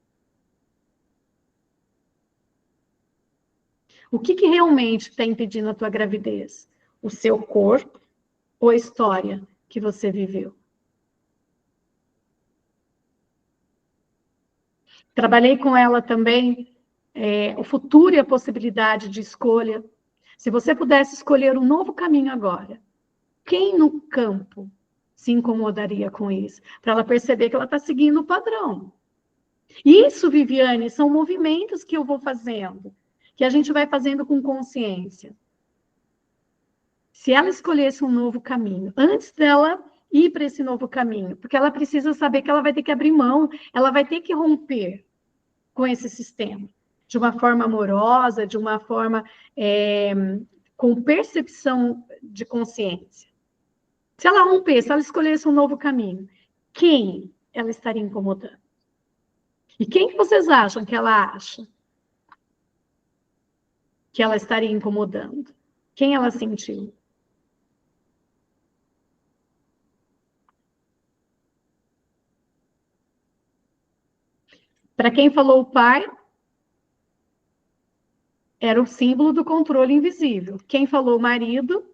O que realmente está impedindo a tua gravidez? O seu corpo ou a história que você viveu? Trabalhei com ela também o futuro e a possibilidade de escolha. Se você pudesse escolher um novo caminho agora, quem no campo se incomodaria com isso? Para ela perceber que ela está seguindo o padrão. Isso, Viviane, são movimentos que eu vou fazendo, que a gente vai fazendo com consciência. Se ela escolhesse um novo caminho, antes dela ir para esse novo caminho, porque ela precisa saber que ela vai ter que abrir mão, ela vai ter que romper com esse sistema, de uma forma amorosa, de uma forma com percepção de consciência. Se ela rompesse, se ela escolhesse um novo caminho, quem ela estaria incomodando? E quem que vocês acham que ela acha que ela estaria incomodando? Quem ela sentiu? Para quem falou o pai, era o símbolo do controle invisível. Quem falou o marido,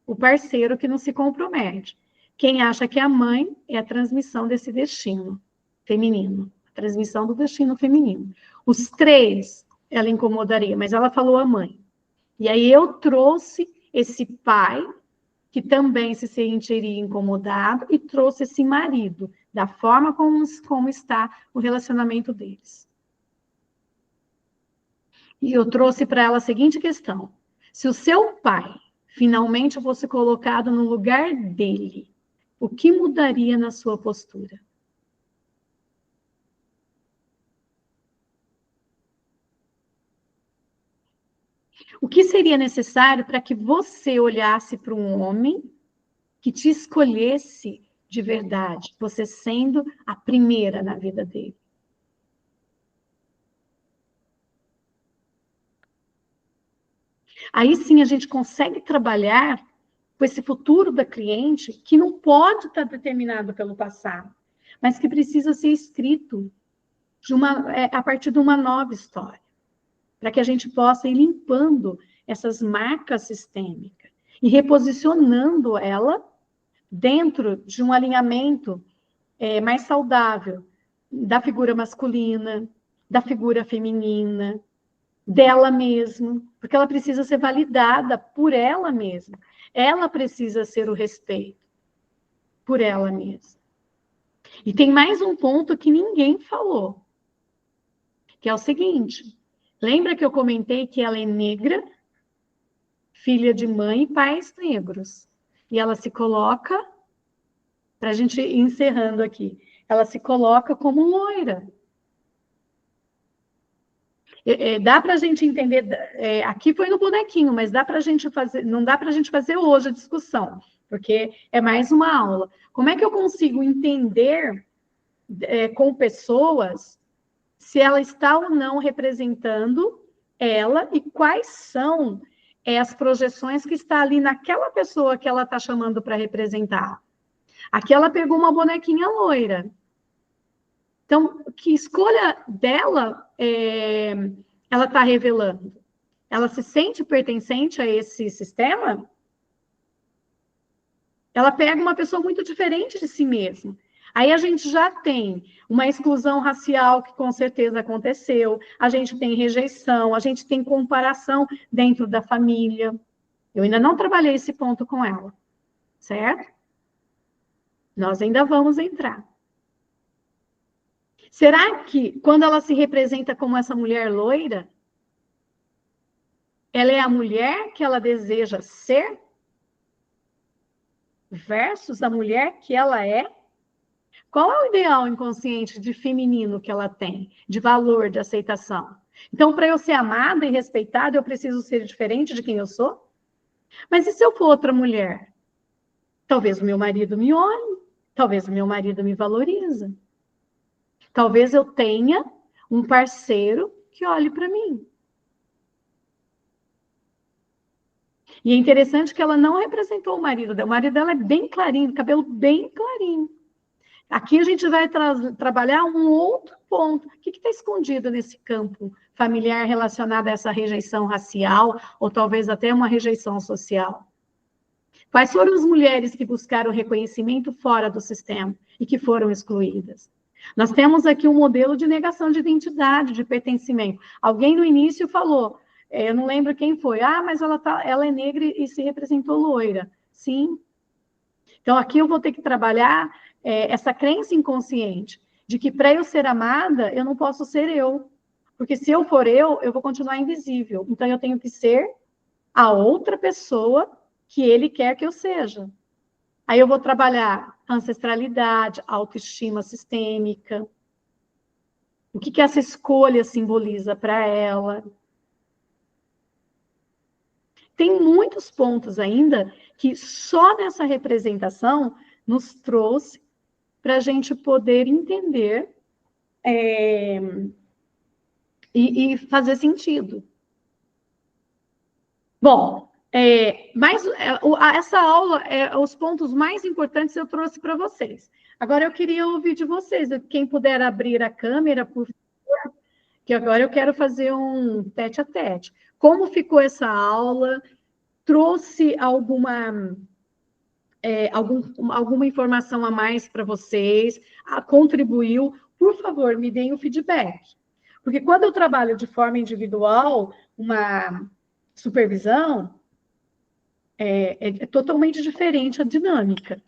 o parceiro que não se compromete. Quem acha que a mãe é a transmissão desse destino feminino, a transmissão do destino feminino. Os três ela incomodaria, mas ela falou a mãe. E aí eu trouxe esse pai, que também se sentiria incomodado, e trouxe esse marido, da forma como está o relacionamento deles. E eu trouxe para ela a seguinte questão: se o seu pai finalmente fosse colocado no lugar dele, o que mudaria na sua postura? O que seria necessário para que você olhasse para um homem que te escolhesse de verdade, você sendo a primeira na vida dele? Aí sim a gente consegue trabalhar com esse futuro da cliente que não pode estar determinado pelo passado, mas que precisa ser escrito a partir de uma nova história, para que a gente possa ir limpando essas marcas sistêmicas e reposicionando ela dentro de um alinhamento mais saudável da figura masculina, da figura feminina, dela mesma, porque ela precisa ser validada por ela mesma. Ela precisa ser o respeito por ela mesma. E tem mais um ponto que ninguém falou, que é o seguinte: lembra que eu comentei que ela é negra, filha de mãe e pais negros, e ela se coloca, para a gente ir encerrando aqui, ela se coloca como loira. Dá para a gente entender, aqui foi no bonequinho, mas dá para a gente fazer, não dá para a gente fazer hoje a discussão, porque é mais uma aula. Como é que eu consigo entender com pessoas se ela está ou não representando ela e quais são as projeções que está ali naquela pessoa que ela está chamando para representar? Aqui ela pegou uma bonequinha loira. Então, que escolha dela ela está revelando? Ela se sente pertencente a esse sistema? Ela pega uma pessoa muito diferente de si mesma. Aí a gente já tem uma exclusão racial que com certeza aconteceu, a gente tem rejeição, a gente tem comparação dentro da família. Eu ainda não trabalhei esse ponto com ela, certo? Nós ainda vamos entrar. Será que, quando ela se representa como essa mulher loira, ela é a mulher que ela deseja ser versus a mulher que ela é? Qual é o ideal inconsciente de feminino que ela tem, de valor, de aceitação? Então, para eu ser amada e respeitada, eu preciso ser diferente de quem eu sou? Mas e se eu for outra mulher? Talvez o meu marido me olhe, talvez o meu marido me valorize. Talvez eu tenha um parceiro que olhe para mim. E é interessante que ela não representou o marido dela. O marido dela é bem clarinho, cabelo bem clarinho. Aqui a gente vai trabalhar um outro ponto. O que está escondido nesse campo familiar relacionado a essa rejeição racial, ou talvez até uma rejeição social? Quais foram as mulheres que buscaram reconhecimento fora do sistema e que foram excluídas? Nós temos aqui um modelo de negação de identidade, de pertencimento. Alguém no início falou, eu não lembro quem foi, mas ela é negra e se representou loira. Sim. Então, aqui eu vou ter que trabalhar essa crença inconsciente de que para eu ser amada, eu não posso ser eu. Porque se eu for eu vou continuar invisível. Então, eu tenho que ser a outra pessoa que ele quer que eu seja. Aí eu vou trabalhar ancestralidade, autoestima sistêmica. O que essa escolha simboliza para ela? Tem muitos pontos ainda que só nessa representação nos trouxe para a gente poder entender e fazer sentido. Bom, essa aula, os pontos mais importantes eu trouxe para vocês. Agora eu queria ouvir de vocês, quem puder abrir a câmera, por favor, que agora eu quero fazer um tete-a-tete. Como ficou essa aula? Trouxe alguma informação a mais para vocês? Contribuiu? Por favor, me deem o feedback. Porque quando eu trabalho de forma individual, uma supervisão, é totalmente diferente a dinâmica.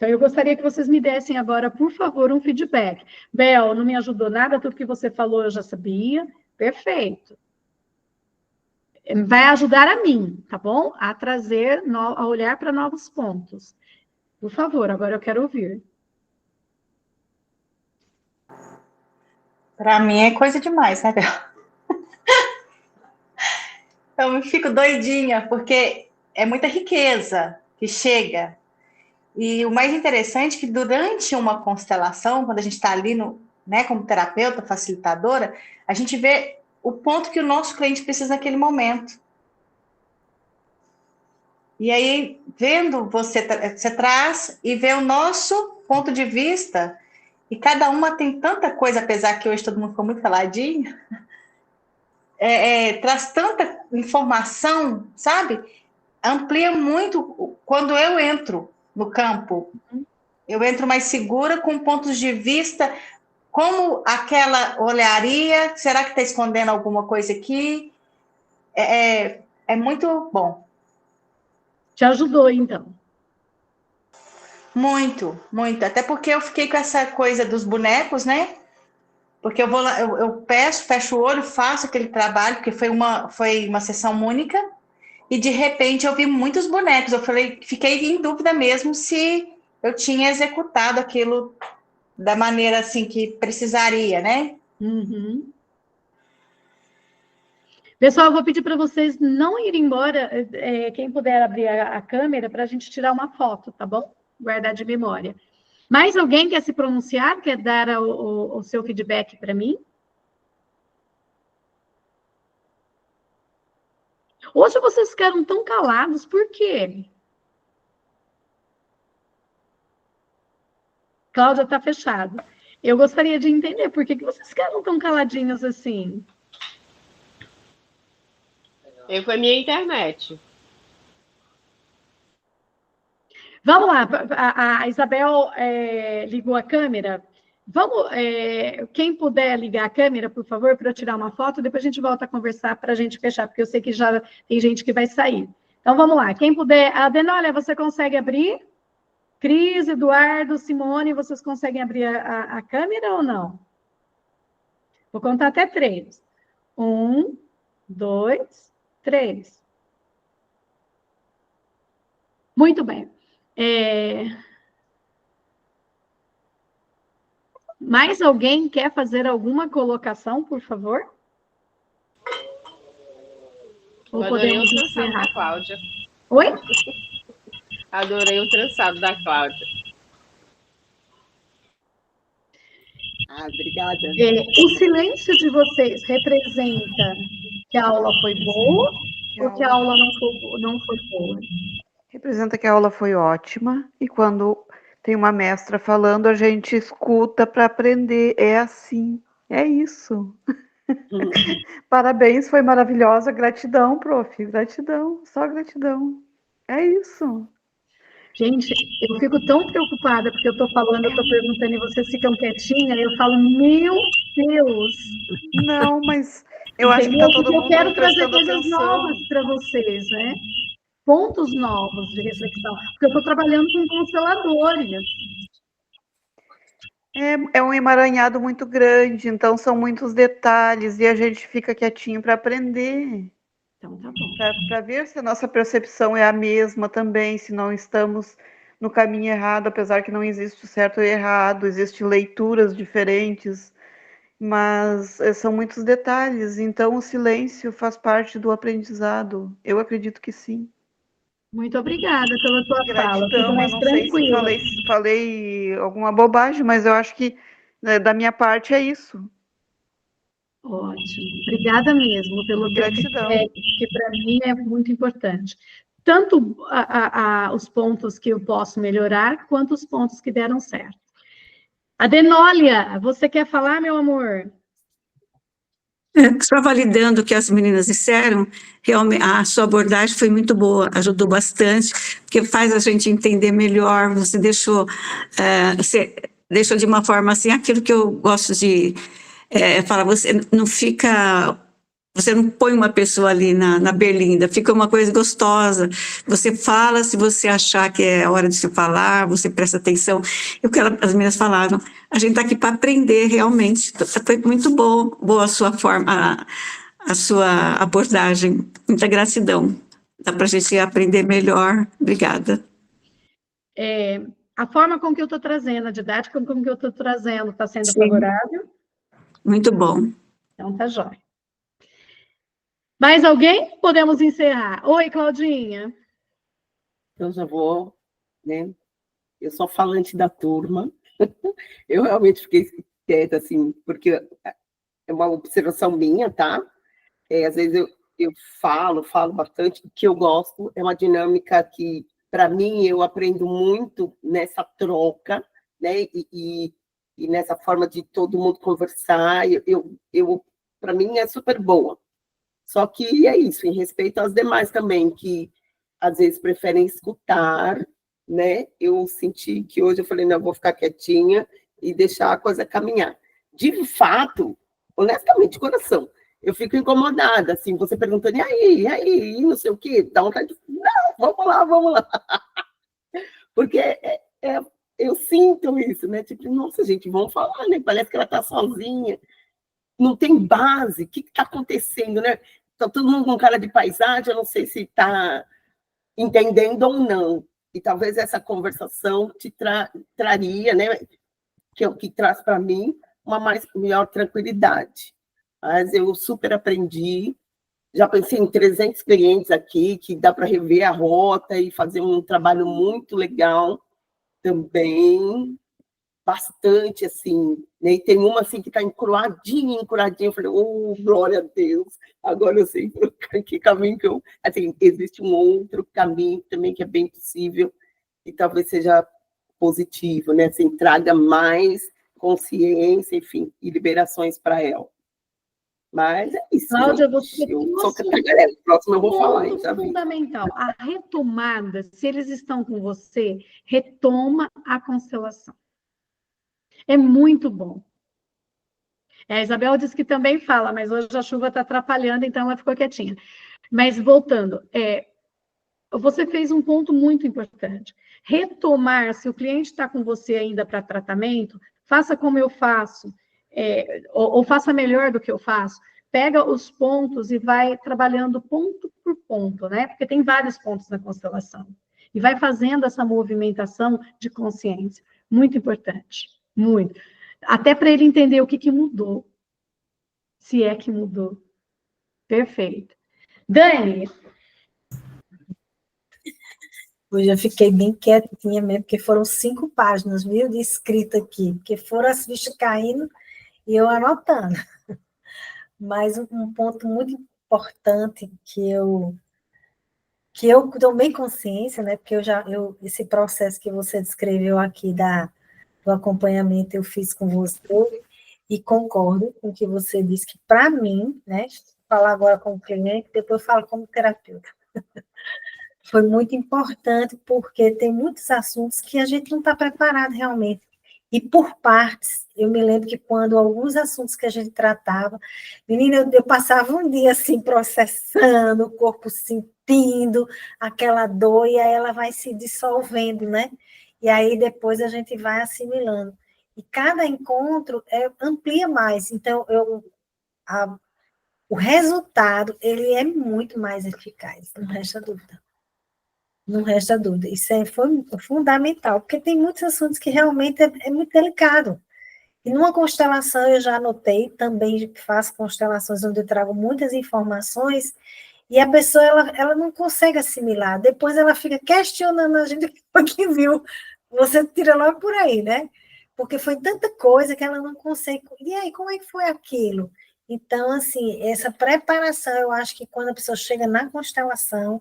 Então, eu gostaria que vocês me dessem agora, por favor, um feedback. Bel, não me ajudou nada, tudo que você falou eu já sabia. Perfeito. Vai ajudar a mim, tá bom? A trazer, a olhar para novos pontos. Por favor, agora eu quero ouvir.
Para mim é coisa demais, né, Bel? Eu fico doidinha, porque é muita riqueza que chega. E o mais interessante é que durante uma constelação, quando a gente está ali como terapeuta, facilitadora, a gente vê o ponto que o nosso cliente precisa naquele momento. E aí, vendo você traz e vê o nosso ponto de vista, e cada uma tem tanta coisa, apesar que hoje todo mundo ficou muito caladinho, traz tanta informação, sabe? Amplia muito quando eu entro no campo. Eu entro mais segura, com pontos de vista, como aquela olharia, será que está escondendo alguma coisa aqui? É muito bom.
Te ajudou, então?
Muito, muito. Até porque eu fiquei com essa coisa dos bonecos, né? Porque eu vou lá, eu peço, fecho o olho, faço aquele trabalho, porque foi uma sessão única, e de repente eu vi muitos bonecos. Eu fiquei em dúvida mesmo se eu tinha executado aquilo da maneira assim que precisaria, né?
Uhum. Pessoal, eu vou pedir para vocês não irem embora, quem puder abrir a câmera para a gente tirar uma foto, tá bom? Guardar de memória. Mais alguém quer se pronunciar, quer dar o seu feedback para mim? Hoje vocês ficaram tão calados, por quê? Cláudia, está fechado. Eu gostaria de entender por que vocês ficaram tão caladinhos assim.
Foi minha internet.
Vamos lá, a Isabel ligou a câmera. Vamos, quem puder ligar a câmera, por favor, para eu tirar uma foto, depois a gente volta a conversar para a gente fechar, porque eu sei que já tem gente que vai sair. Então, vamos lá. Quem puder... Adenólia, você consegue abrir? Cris, Eduardo, Simone, vocês conseguem abrir a câmera ou não? Vou contar até 3. 1, 2, 3. Muito bem. Mais alguém quer fazer alguma colocação, por favor? Ou podemos encerrar?
Da Cláudia.
Oi?
Adorei o trançado da Cláudia.
Obrigada.
O silêncio de vocês representa que a aula foi boa ou que a aula não foi boa?
Representa que a aula foi ótima e quando tem uma mestra falando, a gente escuta para aprender. É assim, é isso. Parabéns, foi maravilhosa. Gratidão, prof. Gratidão, só gratidão. É isso.
Gente, eu fico tão preocupada porque eu estou falando, eu estou perguntando e vocês ficam quietinhas, eu falo, meu Deus!
Não, mas eu acho que está todo mundo
prestando atenção. Eu quero trazer coisas
atenção.
novas para vocês, né? Pontos novos de reflexão, porque eu estou trabalhando com consteladores.
É um emaranhado muito grande, então são muitos detalhes e a gente fica quietinho para aprender.
Então, tá bom.
Para ver se a nossa percepção é a mesma também, se não estamos no caminho errado, apesar que não existe o certo e errado, existem leituras diferentes, mas são muitos detalhes, então o silêncio faz parte do aprendizado. Eu acredito que sim.
Muito obrigada pela tua fala.
Gratidão, eu não sei se falei alguma bobagem, mas eu acho que da minha parte é isso.
Ótimo. Obrigada mesmo pelo
Gratidão.
que para mim é muito importante. Tanto os pontos que eu posso melhorar, quanto os pontos que deram certo. Adenólia, você quer falar, meu amor?
Só validando o que as meninas disseram, realmente a sua abordagem foi muito boa, ajudou bastante, porque faz a gente entender melhor, você deixou de uma forma assim, aquilo que eu gosto de falar, você não fica Você não põe uma pessoa ali na berlinda, fica uma coisa gostosa. Você fala se você achar que é hora de se falar, você presta atenção. E o que as meninas falaram, a gente está aqui para aprender realmente. Foi muito boa a sua forma, a sua abordagem. Muita gratidão. Dá para a gente aprender melhor. Obrigada.
A forma com que eu estou trazendo, a didática com que eu estou trazendo, está sendo
Sim.
favorável?
Muito bom.
Então, tá jóia. Mais alguém? Podemos encerrar. Oi, Claudinha.
Eu já vou, né? Eu sou falante da turma. Eu realmente fiquei quieta, assim, porque é uma observação minha, tá? Às vezes eu falo bastante, o que eu gosto é uma dinâmica que, para mim, eu aprendo muito nessa troca, né? E nessa forma de todo mundo conversar, para mim é super boa. Só que é isso, em respeito às demais também, que às vezes preferem escutar, né? Eu senti que hoje eu falei, não, eu vou ficar quietinha e deixar a coisa caminhar. De fato, honestamente, de coração, eu fico incomodada, assim, você perguntando, e aí, não sei o quê, dá vontade de, não, vamos lá. Porque eu sinto isso, né? Tipo, nossa, gente, vamos falar, né? Parece que ela está sozinha, não tem base, o que está acontecendo, né? Está todo mundo com cara de paisagem, eu não sei se está entendendo ou não. E talvez essa conversação te traria, né? Que traz para mim uma maior tranquilidade. Mas eu super aprendi, já pensei em 300 clientes aqui, que dá para rever a rota e fazer um trabalho muito legal também, bastante, assim, né? E tem uma, assim, que está encruadinha, eu falei, oh, glória a Deus, agora eu sei que caminho que eu... Assim, existe um outro caminho também que é bem possível e talvez seja positivo, né? Assim, traga mais consciência, enfim, e liberações para ela. Mas é isso,
Cláudia,
gente.
você
Eu sou
trouxe
galera. Próximo eu vou falar, hein?
fundamental. A retomada, se eles estão com você, retoma a constelação. É muito bom. A Isabel disse que também fala, mas hoje a chuva está atrapalhando, então ela ficou quietinha. Mas voltando, você fez um ponto muito importante. Retomar, se o cliente está com você ainda para tratamento, faça como eu faço, ou faça melhor do que eu faço. Pega os pontos e vai trabalhando ponto por ponto, né? Porque tem vários pontos na constelação. E vai fazendo essa movimentação de consciência. Muito importante. Muito. Até para ele entender o que mudou. Se é que mudou. Perfeito. Dani.
Hoje eu fiquei bem quietinha mesmo, porque foram 5 páginas, viu, de escrita aqui, porque foram as fichas caindo e eu anotando. Mas um ponto muito importante que eu tomei consciência, né, porque esse processo que você descreveu aqui do acompanhamento eu fiz com você, e concordo com o que você disse, que para mim, né, falar agora como cliente, depois eu falo como terapeuta. Foi muito importante, porque tem muitos assuntos que a gente não está preparado realmente. E por partes, eu me lembro que quando alguns assuntos que a gente tratava, menina, eu passava um dia assim, processando, o corpo sentindo aquela dor, e aí ela vai se dissolvendo, né? E aí depois a gente vai assimilando. E cada encontro amplia mais. Então, o resultado, ele é muito mais eficaz, não resta dúvida. Não resta dúvida. Isso foi fundamental, porque tem muitos assuntos que realmente é muito delicado. E numa constelação, eu já anotei, também faço constelações onde eu trago muitas informações, e a pessoa ela não consegue assimilar. Depois ela fica questionando a gente que viu. Você tira logo por aí, né? Porque foi tanta coisa que ela não consegue. E aí, como é que foi aquilo? Então, assim, essa preparação, eu acho que quando a pessoa chega na constelação,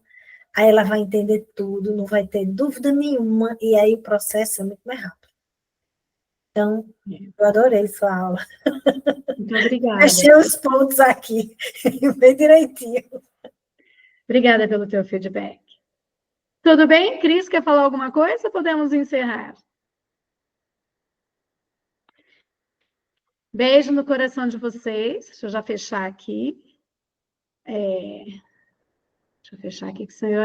aí ela vai entender tudo, não vai ter dúvida nenhuma, e aí o processo é muito mais rápido. Então, eu adorei sua aula.
Muito obrigada.
Deixei os pontos aqui, bem direitinho.
Obrigada pelo teu feedback. Tudo bem? Cris, quer falar alguma coisa? Podemos encerrar. Beijo no coração de vocês. Deixa eu já fechar aqui. Deixa eu fechar aqui que senão eu